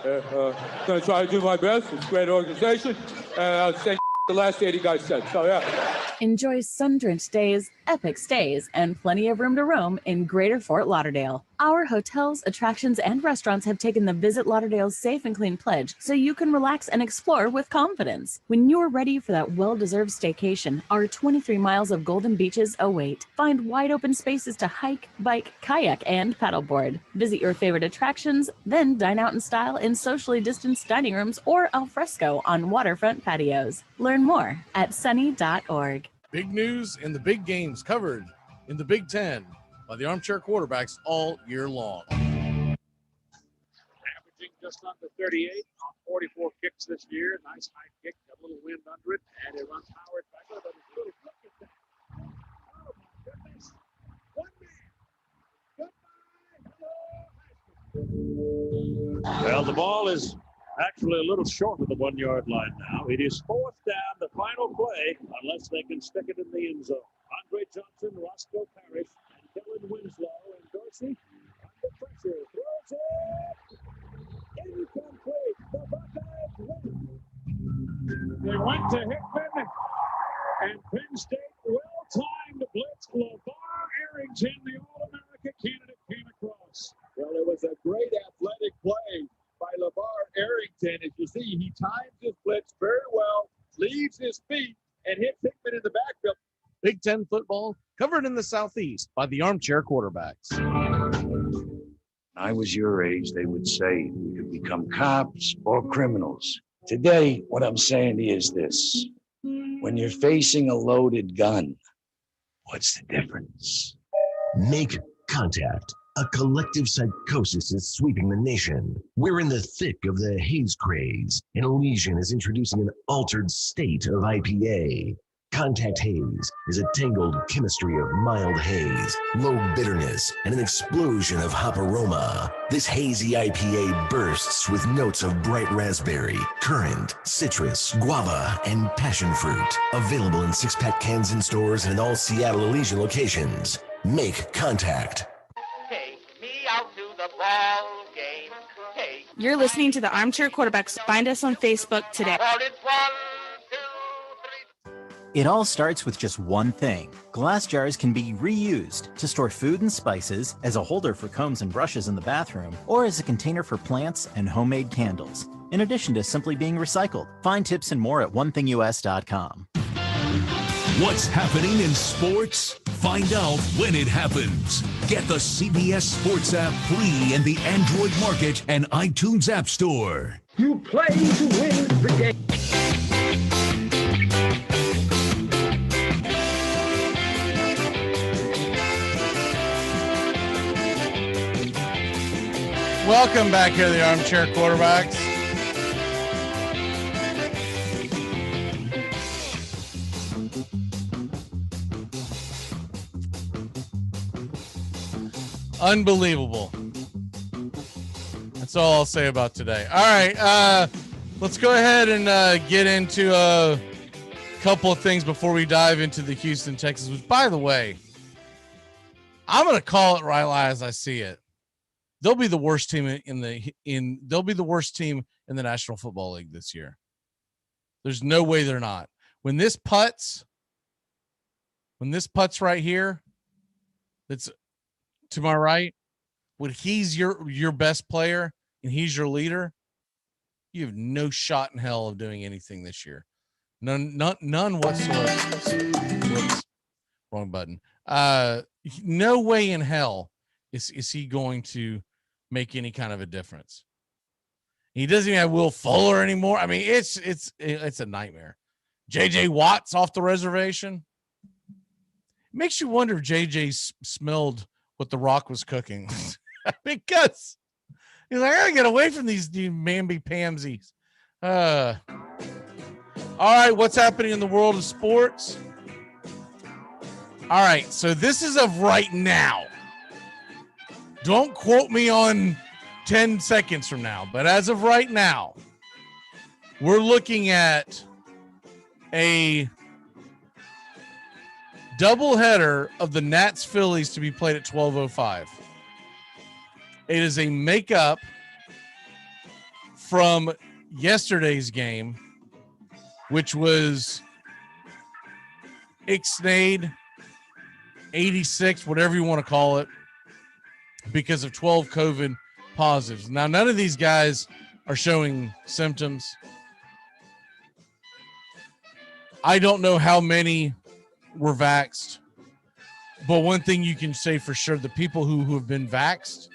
Going to try to do my best. It's a great organization. And I'll say the last 80 guys said. So, yeah.
Enjoy sun-drenched days, epic stays, and plenty of room to roam in Greater Fort Lauderdale. Our hotels, attractions, and restaurants have taken the Visit Lauderdale's Safe and Clean pledge so you can relax and explore with confidence. When you're ready for that well-deserved staycation, our 23 miles of golden beaches await. Find wide-open spaces to hike, bike, kayak, and paddleboard. Visit your favorite attractions, then dine out in style in socially distanced dining rooms or al fresco on waterfront patios. Learn more at sunny.org.
Big news and the big games covered in the Big Ten by the Armchair Quarterbacks all year long.
Averaging just under 38 on 44 kicks this year. Nice high kick, got a little wind under it, and it runs Howard back up. But it's really look at that. Oh my goodness. One man. Goodbye. Well, the ball is actually a little short of the 1 yard line now. It is 4th down, the final play, unless they can stick it in the end zone. Andre Johnson, Roscoe Parrish, and Kellen Winslow and Dorsey under pressure. Throws it. Incomplete. The Buckeyes win. They went to Hickman, and Penn State well-timed blitz. LeVar Arrington, the All-America candidate, came across. Well, it was a great athletic play by LeVar Arrington. As you see, he times his blitz very well, leaves his feet, and hits Hickman in the backfield.
Big Ten football covered in the Southeast by the Armchair Quarterbacks.
When I was your age, they would say we could become cops or criminals. Today, what I'm saying is this. When you're facing a loaded gun, what's the difference?
Make contact. A collective psychosis is sweeping the nation. We're in the thick of the haze craze, and Elysian is introducing an altered state of IPA. Contact Haze is a tangled chemistry of mild haze, low bitterness, and an explosion of hop aroma. This hazy IPA bursts with notes of bright raspberry, currant, citrus, guava, and passion fruit. Available in 6-pack cans in stores and in all Seattle Elysian locations. Make contact.
You're listening to the Armchair Quarterbacks. Find us on Facebook today.
It all starts with just one thing. Glass jars can be reused to store food and spices, as a holder for combs and brushes in the bathroom, or as a container for plants and homemade candles, in addition to simply being recycled. Find tips and more at onethingus.com.
What's happening in sports? Find out when it happens. Get the CBS Sports app free in the Android market and iTunes App Store.
You play to win the game.
Welcome back here to the Armchair Quarterbacks. Unbelievable. That's all I'll say about today. All right, let's go ahead and get into a couple of things before we dive into the Houston Texans, which, by the way, I'm going to call it right as I see it. they'll be the worst team they'll be the worst team in the National Football League this year. There's no way they're not. When this putts right here, that's to my right, when he's your best player and he's your leader, you have no shot in hell of doing anything this year. None whatsoever. Whoops, wrong button. No way in hell is he going to make any kind of a difference. He doesn't even have Will Fuller anymore. I mean, it's a nightmare. JJ Watt's off the reservation. It makes you wonder if JJ smelled what The Rock was cooking. Because he's like, I gotta get away from these mamby-pamsies. All right, what's happening in the world of sports? All right, so this is of right now. Don't quote me on 10 seconds from now, but as of right now, we're looking at a doubleheader of the Nats Phillies to be played at 12:05. It is a makeup from yesterday's game, which was Ixnade 86, whatever you want to call it, because of 12 COVID positives. Now, none of these guys are showing symptoms. I don't know how many were vaxxed, but one thing you can say for sure, the people who have been vaxxed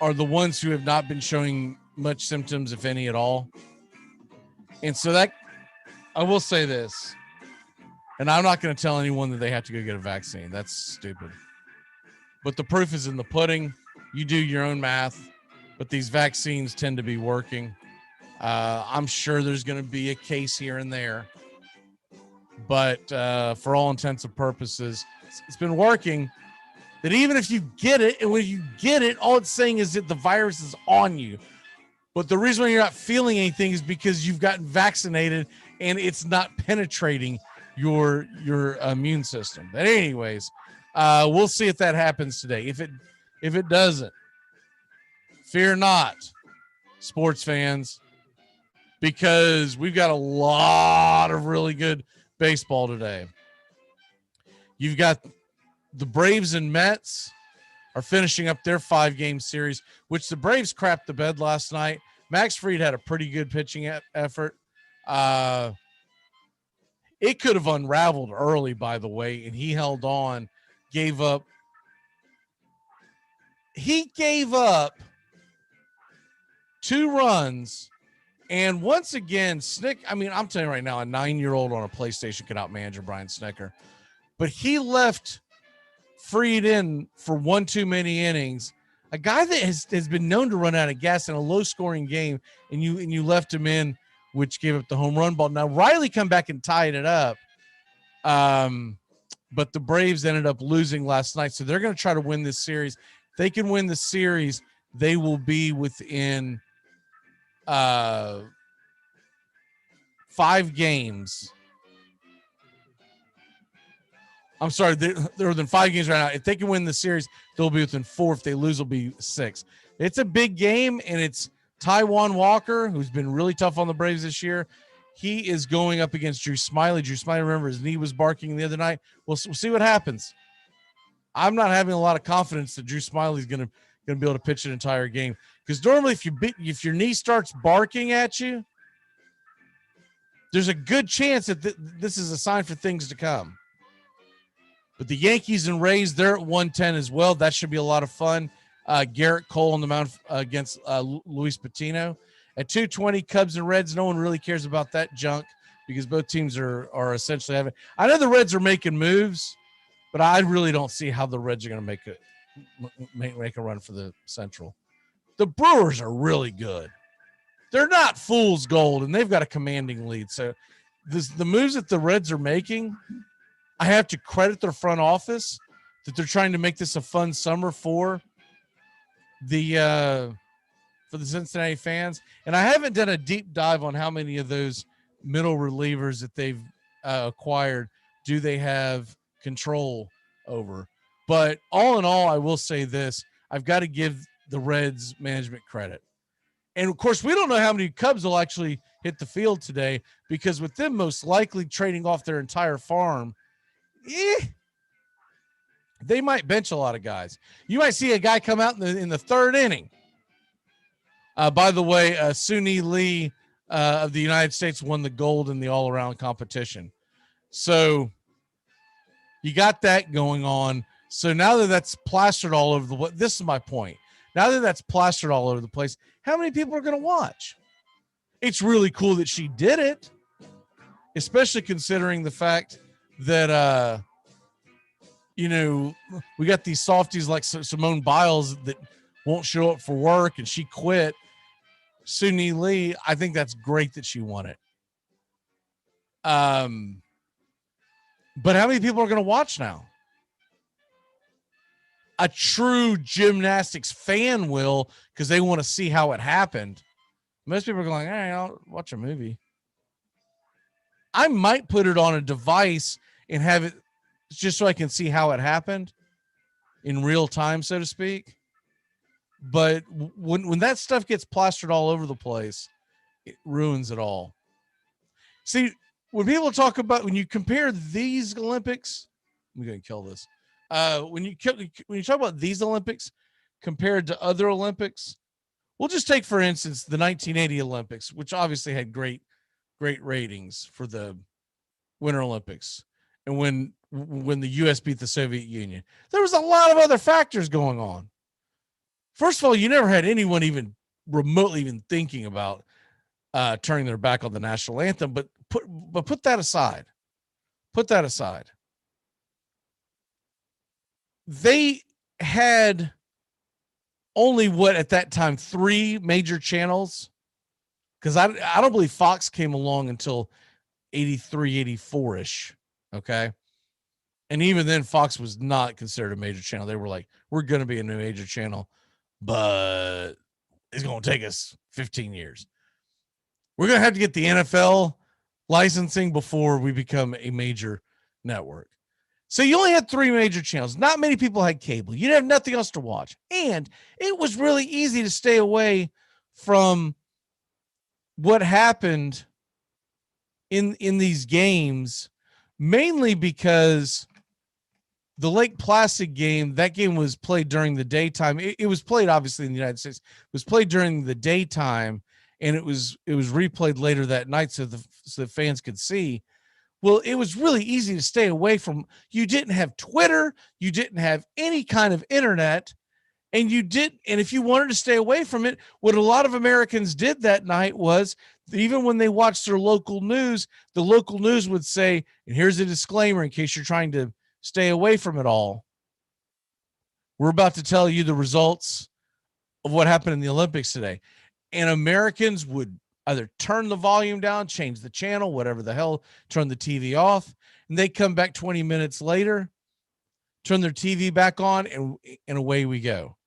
are the ones who have not been showing much symptoms, if any at all. And so that, I will say this, and I'm not going to tell anyone that they have to go get a vaccine. That's stupid. But the proof is in the pudding. You do your own math, but these vaccines tend to be working. I'm sure there's going to be a case here and there, but for all intents and purposes, it's been working. That even if you get it, and when you get it, all it's saying is that the virus is on you. But the reason why you're not feeling anything is because you've gotten vaccinated and it's not penetrating your immune system. But anyways, we'll see if that happens today. If it doesn't, fear not, sports fans, because we've got a lot of really good baseball today. You've got the Braves and Mets are finishing up their 5-game series, which the Braves crapped the bed last night. Max Fried had a pretty good pitching effort. It could have unraveled early, by the way, and he held on, gave up. He gave up 2 runs. And once again, Snick, I mean, I'm telling you right now, a 9-year-old on a PlayStation could outmanage Brian Snicker. But he left Fried in for 1 too many innings. A guy that has been known to run out of gas in a low-scoring game, and you left him in, which gave up the home run ball. Now, Riley come back and tied it up, but the Braves ended up losing last night, so they're going to try to win this series. If they can win the series, they will be within 5 games. I'm sorry, they're within 5 games right now. If they can win the series, they'll be within 4. If they lose, it'll be 6. It's a big game, and it's Taijuan Walker, who's been really tough on the Braves this year. He is going up against Drew Smyly. Drew Smyly, remember, his knee was barking the other night. We'll see what happens. I'm not having a lot of confidence that Drew Smyly is going to be able to pitch an entire game, because normally if your knee starts barking at you, there's a good chance that this is a sign for things to come. But the Yankees and Rays, they're at 110 as well. That should be a lot of fun. Garrett Cole on the mound against Luis Patino. At 220, Cubs and Reds, no one really cares about that junk because both teams are essentially having – I know the Reds are making moves, but I really don't see how the Reds are going to make a run for the Central. The Brewers are really good. They're not fool's gold, and they've got a commanding lead. So the moves that the Reds are making – I have to credit their front office that they're trying to make this a fun summer for the Cincinnati fans. And I haven't done a deep dive on how many of those middle relievers that they've acquired do they have control over. But all in all, I will say this. I've got to give the Reds management credit. And of course, we don't know how many Cubs will actually hit the field today, because with them most likely trading off their entire farm, they might bench a lot of guys. You might see a guy come out in the third inning. By the way, Suni Lee of the United States won the gold in the all-around competition. So you got that going on. So now that that's plastered all over this is my point. Now that that's plastered all over the place, how many people are going to watch? It's really cool that she did it, especially considering the fact that, we got these softies like Simone Biles that won't show up for work, and she quit. Suni Lee, I think that's great that she won it. But how many people are going to watch now? A true gymnastics fan will, because they want to see how it happened. Most people are going, hey, I'll watch a movie. I might put it on a device and have it just so I can see how it happened in real time, so to speak. But when that stuff gets plastered all over the place, it ruins it all. See, when people talk about, when you compare these Olympics, I'm going to kill this. When you talk about these Olympics compared to other Olympics, we'll just take, for instance, the 1980 Olympics, which obviously had great ratings for the Winter Olympics. And when the U.S. beat the Soviet Union, there was a lot of other factors going on. First of all, you never had anyone even remotely even thinking about turning their back on the national anthem. But put that aside. Put that aside. They had only at that time 3 major channels, because I don't believe Fox came along until 83, 84 ish. Okay. And even then, Fox was not considered a major channel. They were like, we're going to be a new major channel, but it's going to take us 15 years. We're going to have to get the NFL licensing before we become a major network. So you only had 3 major channels. Not many people had cable. You didn't have nothing else to watch. And it was really easy to stay away from what happened in these games, mainly because the Lake Placid game, that game was played during the daytime. It was played, obviously, in the United States. It was played during the daytime, and it was replayed later that night so the fans could see. Well, it was really easy to stay away from. You didn't have Twitter. You didn't have any kind of internet. And if you wanted to stay away from it, what a lot of Americans did that night was, even when they watched their local news, the local news would say, and here's a disclaimer in case you're trying to stay away from it all. We're about to tell you the results of what happened in the Olympics today. And Americans would either turn the volume down, change the channel, whatever the hell, turn the TV off, and they come back 20 minutes later, turn their TV back on, and away we go.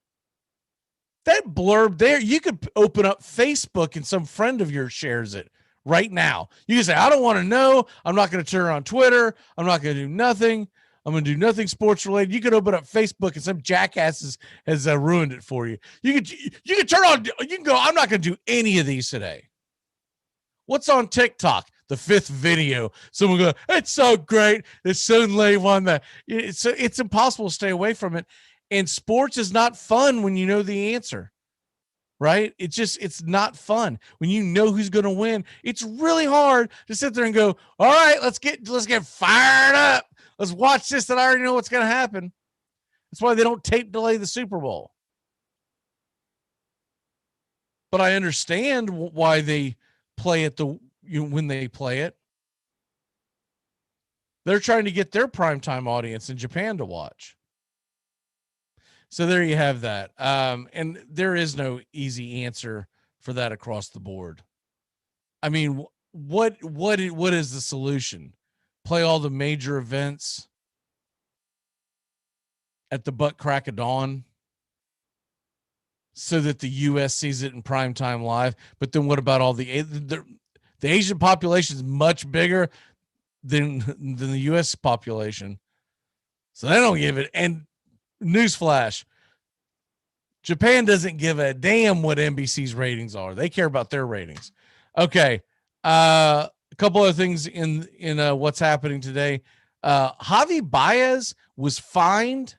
That blurb there, you could open up Facebook and some friend of yours shares it right now. You can say, I don't want to know. I'm not going to turn on Twitter. I'm not going to do nothing. I'm going to do nothing sports related. You could open up Facebook and some jackass has ruined it for you. You can turn on, you can go, I'm not going to do any of these today. What's on TikTok? The 5th video. Someone go, it's so great. It's suddenly won that. It's impossible to stay away from it. And sports is not fun when you know the answer, right? It's not fun when you know who's going to win. It's really hard to sit there and go, all right, let's get fired up. Let's watch this. That I already know what's going to happen. That's why they don't tape delay the Super Bowl. But I understand why they play it when they play it. They're trying to get their primetime audience in Japan to watch. So there you have that. And there is no easy answer for that across the board. I mean, what is the solution? Play all the major events at the butt crack of dawn so that the U.S. sees it in primetime live. But then what about all the Asian population is much bigger than the U.S. population. So they don't give it. And newsflash. Japan doesn't give a damn what NBC's ratings are. They care about their ratings. Okay. A couple of things in what's happening today. Javi Baez was fined.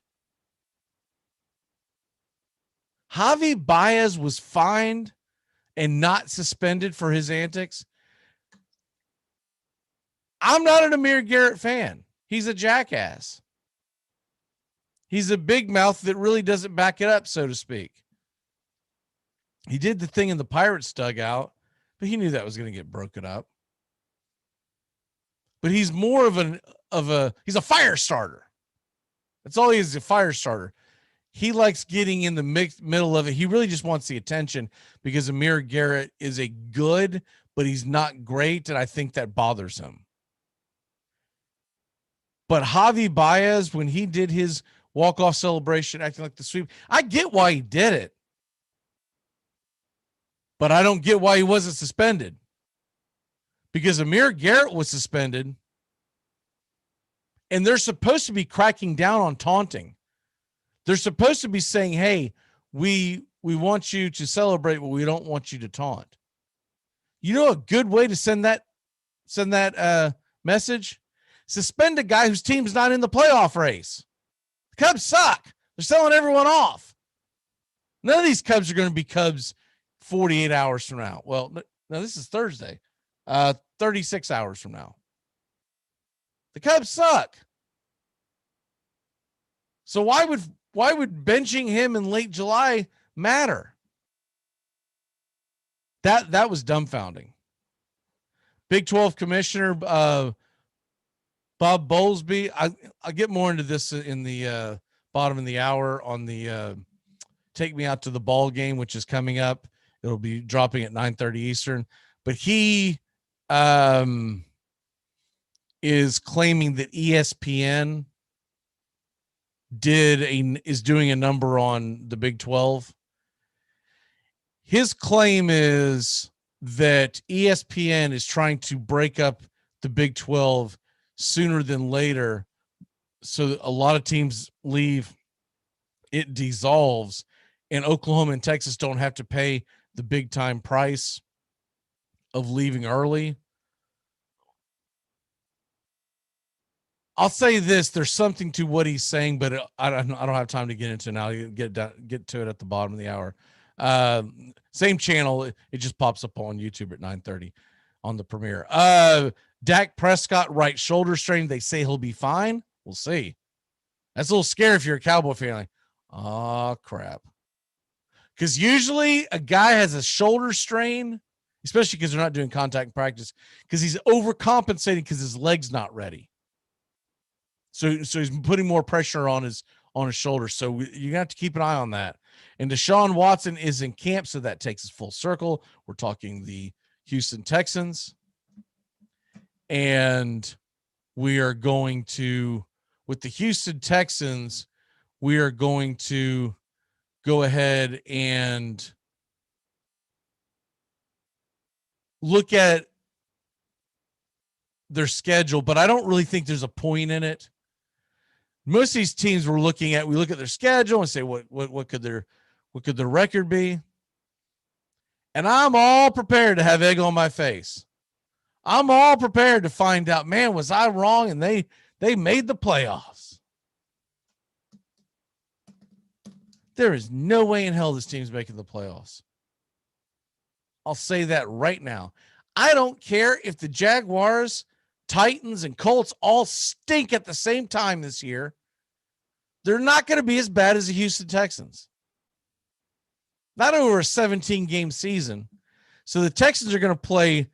Javi Baez was fined and not suspended for his antics. I'm not an Amir Garrett fan. He's a jackass. He's a big mouth that really doesn't back it up, so to speak. He did the thing in the Pirates dugout, but he knew that was going to get broken up. But he's more he's a fire starter. That's all he is, a fire starter. He likes getting in the middle of it. He really just wants the attention because Amir Garrett is a good, but he's not great, and I think that bothers him. But Javi Baez, when he did his walk-off celebration, acting like the sweep, I get why he did it. But I don't get why he wasn't suspended. Because Amir Garrett was suspended, and they're supposed to be cracking down on taunting. They're supposed to be saying, hey, we want you to celebrate, but we don't want you to taunt. You know a good way to send that message? Suspend a guy whose team's not in the playoff race. The Cubs suck. They're selling everyone off. None of these Cubs are going to be Cubs 48 hours from now. Well, no, this is Thursday. 36 hours from now. The Cubs suck. So why would benching him in late July matter? That was dumbfounding. Big 12 commissioner Bob Bowlesby. I'll get more into this in the bottom of the hour on the Take Me Out to the Ball game, which is coming up. It'll be dropping at 9:30 Eastern. But he is claiming that ESPN is doing a number on the Big 12. His claim is that ESPN is trying to break up the Big 12 sooner than later, so a lot of teams leave, it dissolves, and Oklahoma and Texas don't have to pay the big time price of leaving early. I'll say this, there's something to what he's saying, but I don't have time to get into it now. You get to it at the bottom of the hour. Same channel, it just pops up on YouTube at 9:30 on the premiere. Dak Prescott right shoulder strain. They say he'll be fine. We'll see. That's a little scary if you're a Cowboy fan. Like, oh crap. Because usually a guy has a shoulder strain, especially because they're not doing contact practice, because he's overcompensating because his leg's not ready. So he's putting more pressure on his shoulder. So you have to keep an eye on that. And Deshaun Watson is in camp, so that takes us full circle. We're talking the Houston Texans. And we are going to, with the Houston Texans, we are going to go ahead and look at their schedule, but I don't really think there's a point in it. Most of these teams we look at their schedule and say, what could their record be? And I'm all prepared to have egg on my face. I'm all prepared to find out, man, was I wrong? And they made the playoffs. There is no way in hell this team's making the playoffs. I'll say that right now. I don't care if the Jaguars, Titans, and Colts all stink at the same time this year. They're not going to be as bad as the Houston Texans. Not over a 17-game season. So the Texans are going to play,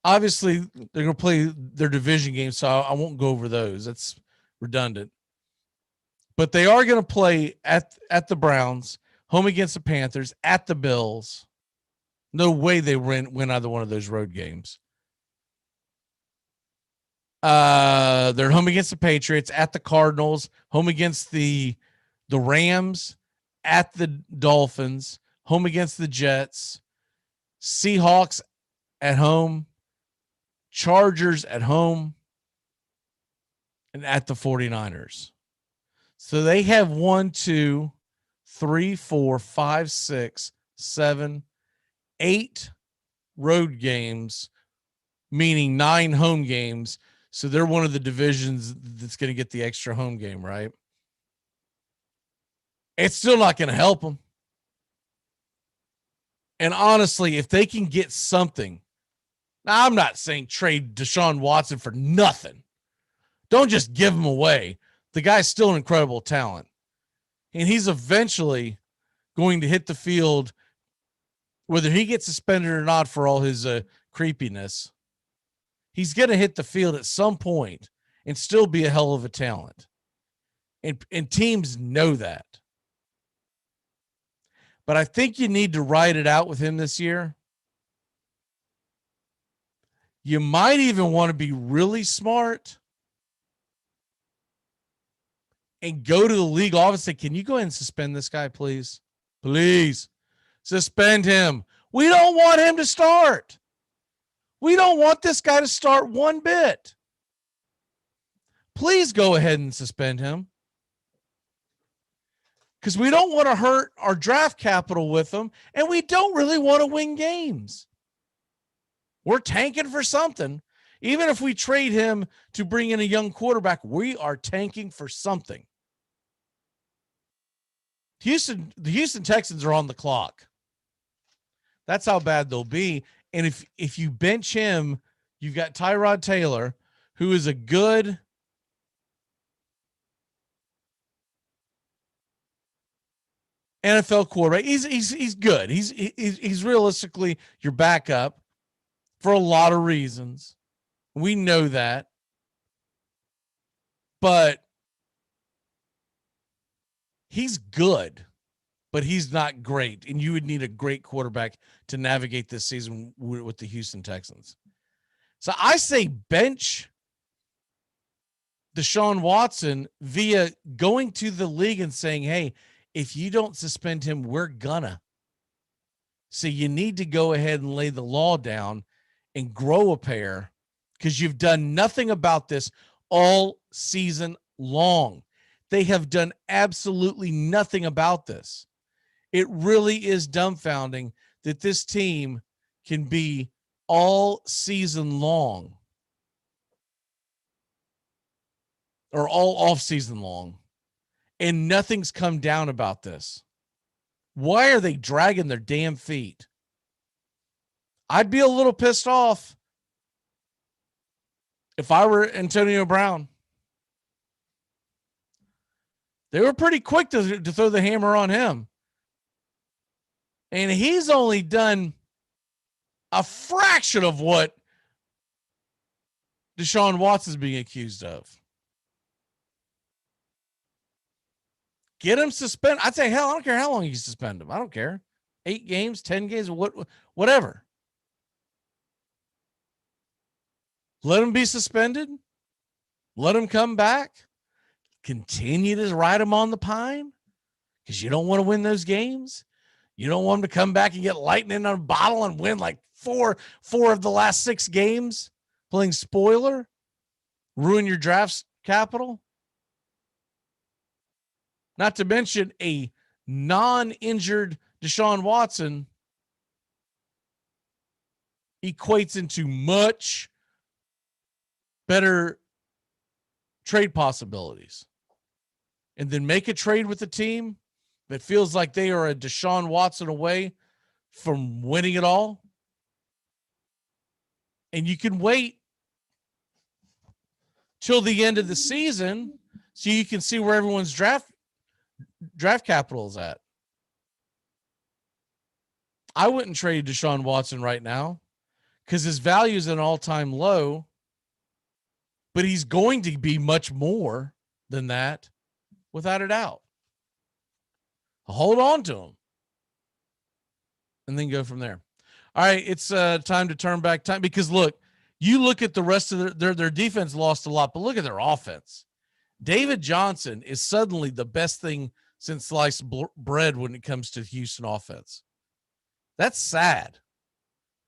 obviously, they're going to play their division games, so I won't go over those. That's redundant. But they are going to play at the Browns, home against the Panthers, at the Bills. No way they win either one of those road games. They're home against the Patriots, at the Cardinals, home against the Rams, at the Dolphins, home against the Jets, Seahawks at home, Chargers at home, and at the 49ers. So they have 1, 2, 3, 4, 5, 6, 7, 8 road games, meaning 9 home games. So they're one of the divisions that's going to get the extra home game, right? It's still not going to help them. And honestly, if they can get something, now I'm not saying trade Deshaun Watson for nothing. Don't just give him away. The guy's still an incredible talent. And he's eventually going to hit the field, whether he gets suspended or not for all his creepiness. He's going to hit the field at some point and still be a hell of a talent. And teams know that. But I think you need to ride it out with him this year. You might even want to be really smart and go to the league office and say, can you go ahead and suspend this guy, please? Please suspend him. We don't want him to start. We don't want this guy to start one bit. Please go ahead and suspend him. Because we don't want to hurt our draft capital with him, and we don't really want to win games. We're tanking for something. Even if we trade him to bring in a young quarterback, we are tanking for something. The Houston Texans are on the clock. That's how bad they'll be. And if you bench him, you've got Tyrod Taylor, who is a good NFL quarterback. He's good. He's realistically your backup for a lot of reasons. We know that. But he's good, but he's not great. And you would need a great quarterback to navigate this season with the Houston Texans. So I say bench Deshaun Watson via going to the league and saying, hey, if you don't suspend him, we're gonna. So you need to go ahead and lay the law down and grow a pair, because you've done nothing about this all season long. They have done absolutely nothing about this. It really is dumbfounding that this team can be all season long or all off season long, and nothing's come down about this. Why are they dragging their damn feet? I'd be a little pissed off if I were Antonio Brown. They were pretty quick to throw the hammer on him. And he's only done a fraction of what Deshaun Watson's being accused of. Get him suspended. I'd say, hell, I don't care how long you suspend him. I don't care. 8 games, 10 games, whatever. Let him be suspended. Let him come back. Continue to ride him on the pine, because you don't want to win those games. You don't want him to come back and get lightning on a bottle and win like four of the last 6 games playing spoiler, ruin your draft capital. Not to mention a non-injured Deshaun Watson equates into much better trade possibilities. And then make a trade with a team that feels like they are a Deshaun Watson away from winning it all. And you can wait till the end of the season so you can see where everyone's draft capital is at. I wouldn't trade Deshaun Watson right now because his value is at an all-time low, but he's going to be much more than that without a doubt. Hold on to him and then go from there. All right, it's time to turn back time, because look, you look at the rest of their defense lost a lot, but look at their offense. David Johnson is suddenly the best thing since sliced bread when it comes to Houston offense. That's sad.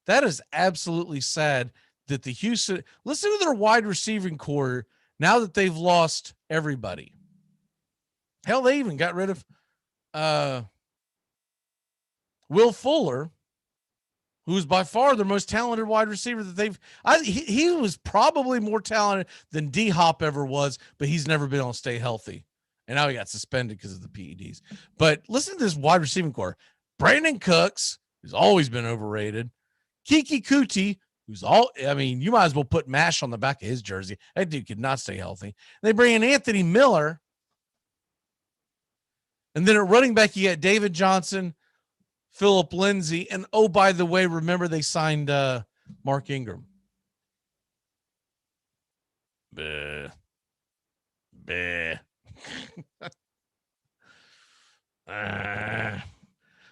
That is absolutely sad that the Houston, listen to their wide receiving core now that they've lost everybody. Hell, they even got rid of Will Fuller, who's by far the most talented wide receiver that they've. He was probably more talented than D Hop ever was, but he's never been able to stay healthy. And now he got suspended because of the PEDs. But listen to this wide receiving core. Brandon Cooks, who's always been overrated. Kiki Kuti, you might as well put MASH on the back of his jersey. That dude could not stay healthy. They bring in Anthony Miller. And then at running back, you got David Johnson, Philip Lindsay, and oh, by the way, remember they signed Mark Ingram. Bleh.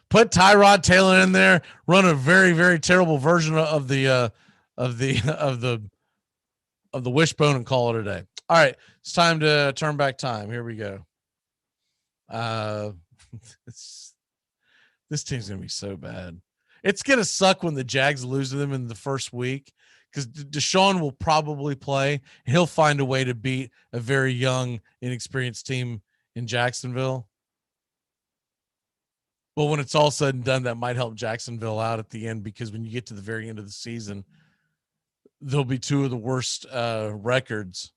Put Tyrod Taylor in there, run a very, very terrible version of the wishbone and call it a day. All right, it's time to turn back time. Here we go. This team's gonna be so bad. It's gonna suck when the Jags lose to them in the first week because Deshaun will probably play. He'll find a way to beat a very young, inexperienced team in Jacksonville. But when it's all said and done, that might help Jacksonville out at the end because when you get to the very end of the season, there'll be two of the worst records.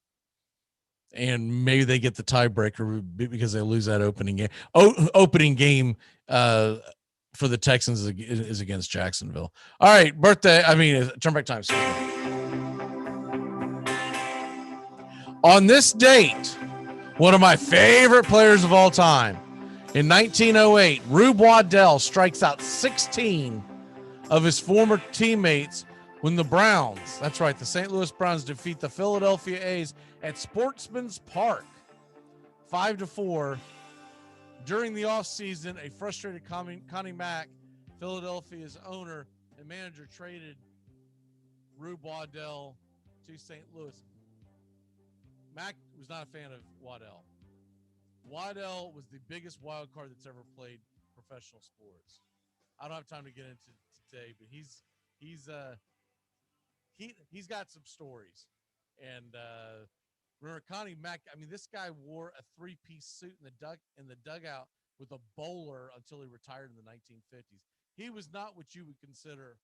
And maybe they get the tiebreaker because they lose that opening game. Opening game for the Texans is against Jacksonville. All right, turn back time. On this date, one of my favorite players of all time, in 1908, Rube Waddell strikes out 16 of his former teammates when the Browns, that's right, the St. Louis Browns defeat the Philadelphia A's at Sportsman's Park 5-4. During the offseason, a frustrated Connie Mack, Philadelphia's owner and manager, traded Rube Waddell to St. Louis. Mack was not a fan of Waddell. Waddell was the biggest wild card that's ever played professional sports. I don't have time to get into today, but he's got some stories. And remember Connie Mack, this guy wore a three-piece suit in the dugout with a bowler until he retired in the 1950s. He was not what you would consider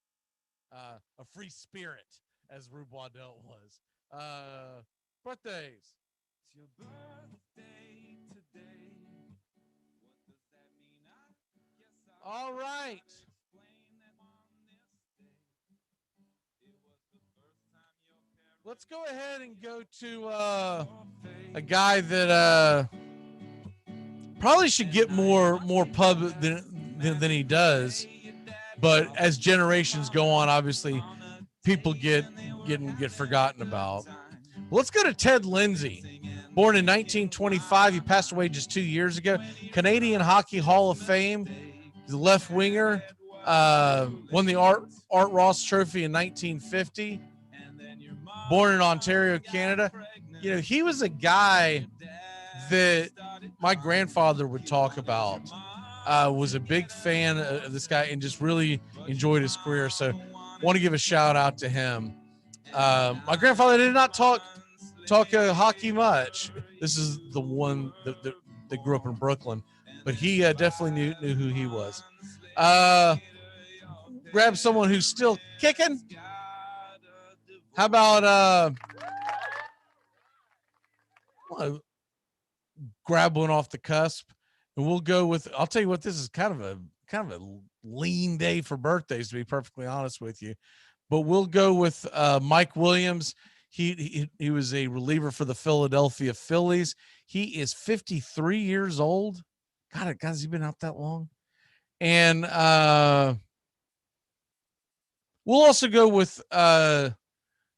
a free spirit, as Rube Waddell was. Birthdays. It's your birthday today. What does that mean? All right. Let's go ahead and go to a guy that probably should get more pub than he does, but as generations go on, obviously people get forgotten about. Let's go to Ted Lindsay. Born in 1925, he passed away just 2 years ago. Canadian Hockey Hall of Fame. He's a left winger. Won the Art Ross Trophy in 1950. Born in Ontario, Canada. He was a guy that my grandfather would talk about. Was a big fan of this guy and just really enjoyed his career. So want to give a shout out to him. My grandfather did not talk hockey much. This is the one that grew up in Brooklyn, but he definitely knew who he was. Grab someone who's still kicking. How about grab one off the cusp, and we'll go with. I'll tell you what, this is kind of a lean day for birthdays, to be perfectly honest with you. But we'll go with Mike Williams. He was a reliever for the Philadelphia Phillies. He is 53 years old. God, has he been out that long? And we'll also go with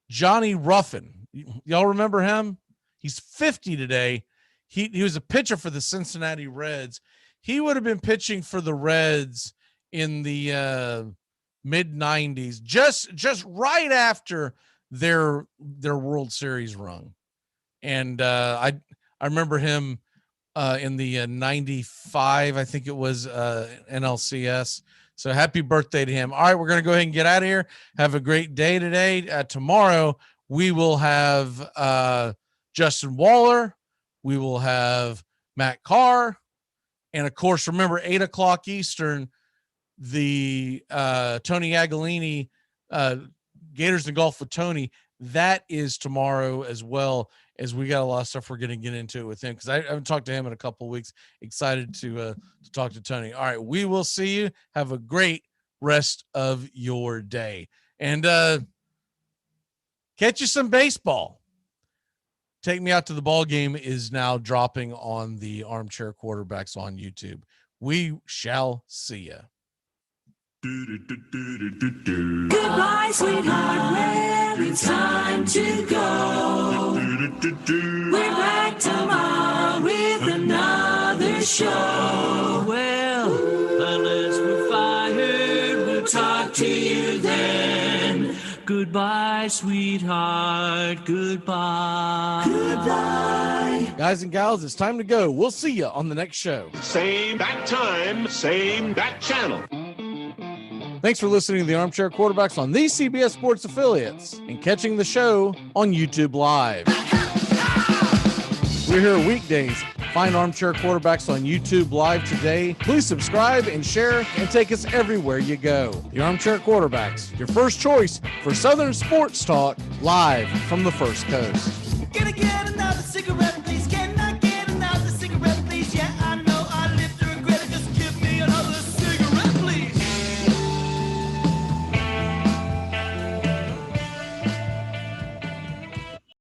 Johnny Ruffin. Y'all remember him? He's 50 today. He was a pitcher for the Cincinnati Reds. He would have been pitching for the Reds in the mid 90s, just right after their World Series run. And I remember him in the 95, I think it was NLCS. So happy birthday to him. All right, we're going to go ahead and get out of here. Have a great day today. Tomorrow we will have Justin Waller. We will have Matt Carr. And of course, remember 8 o'clock Eastern, the Tony Agolini, Gators and Golf with Tony. That is tomorrow, as well as we got a lot of stuff we're going to get into with him, because I haven't talked to him in a couple of weeks. Excited to talk to Tony. All right, we will see you. Have a great rest of your day, and catch you some baseball. Take Me Out to the Ball Game is now dropping on the Armchair Quarterbacks on YouTube. We shall see ya.
Goodbye, sweetheart, well, it's time to go. We're back tomorrow with another show. Well, unless we're fired, we'll talk to you then. Goodbye, sweetheart, goodbye. Goodbye.
Guys and gals, it's time to go. We'll see you on the next show.
Same bat time, same bat channel.
Thanks for listening to the Armchair Quarterbacks on these CBS Sports affiliates and catching the show on YouTube Live. We're here weekdays. Find Armchair Quarterbacks on YouTube Live today. Please subscribe and share and take us everywhere you go. The Armchair Quarterbacks, your first choice for Southern sports talk, live from the First Coast.
Can I get another cigarette, please? Can I get another cigarette, please? Yeah, I know.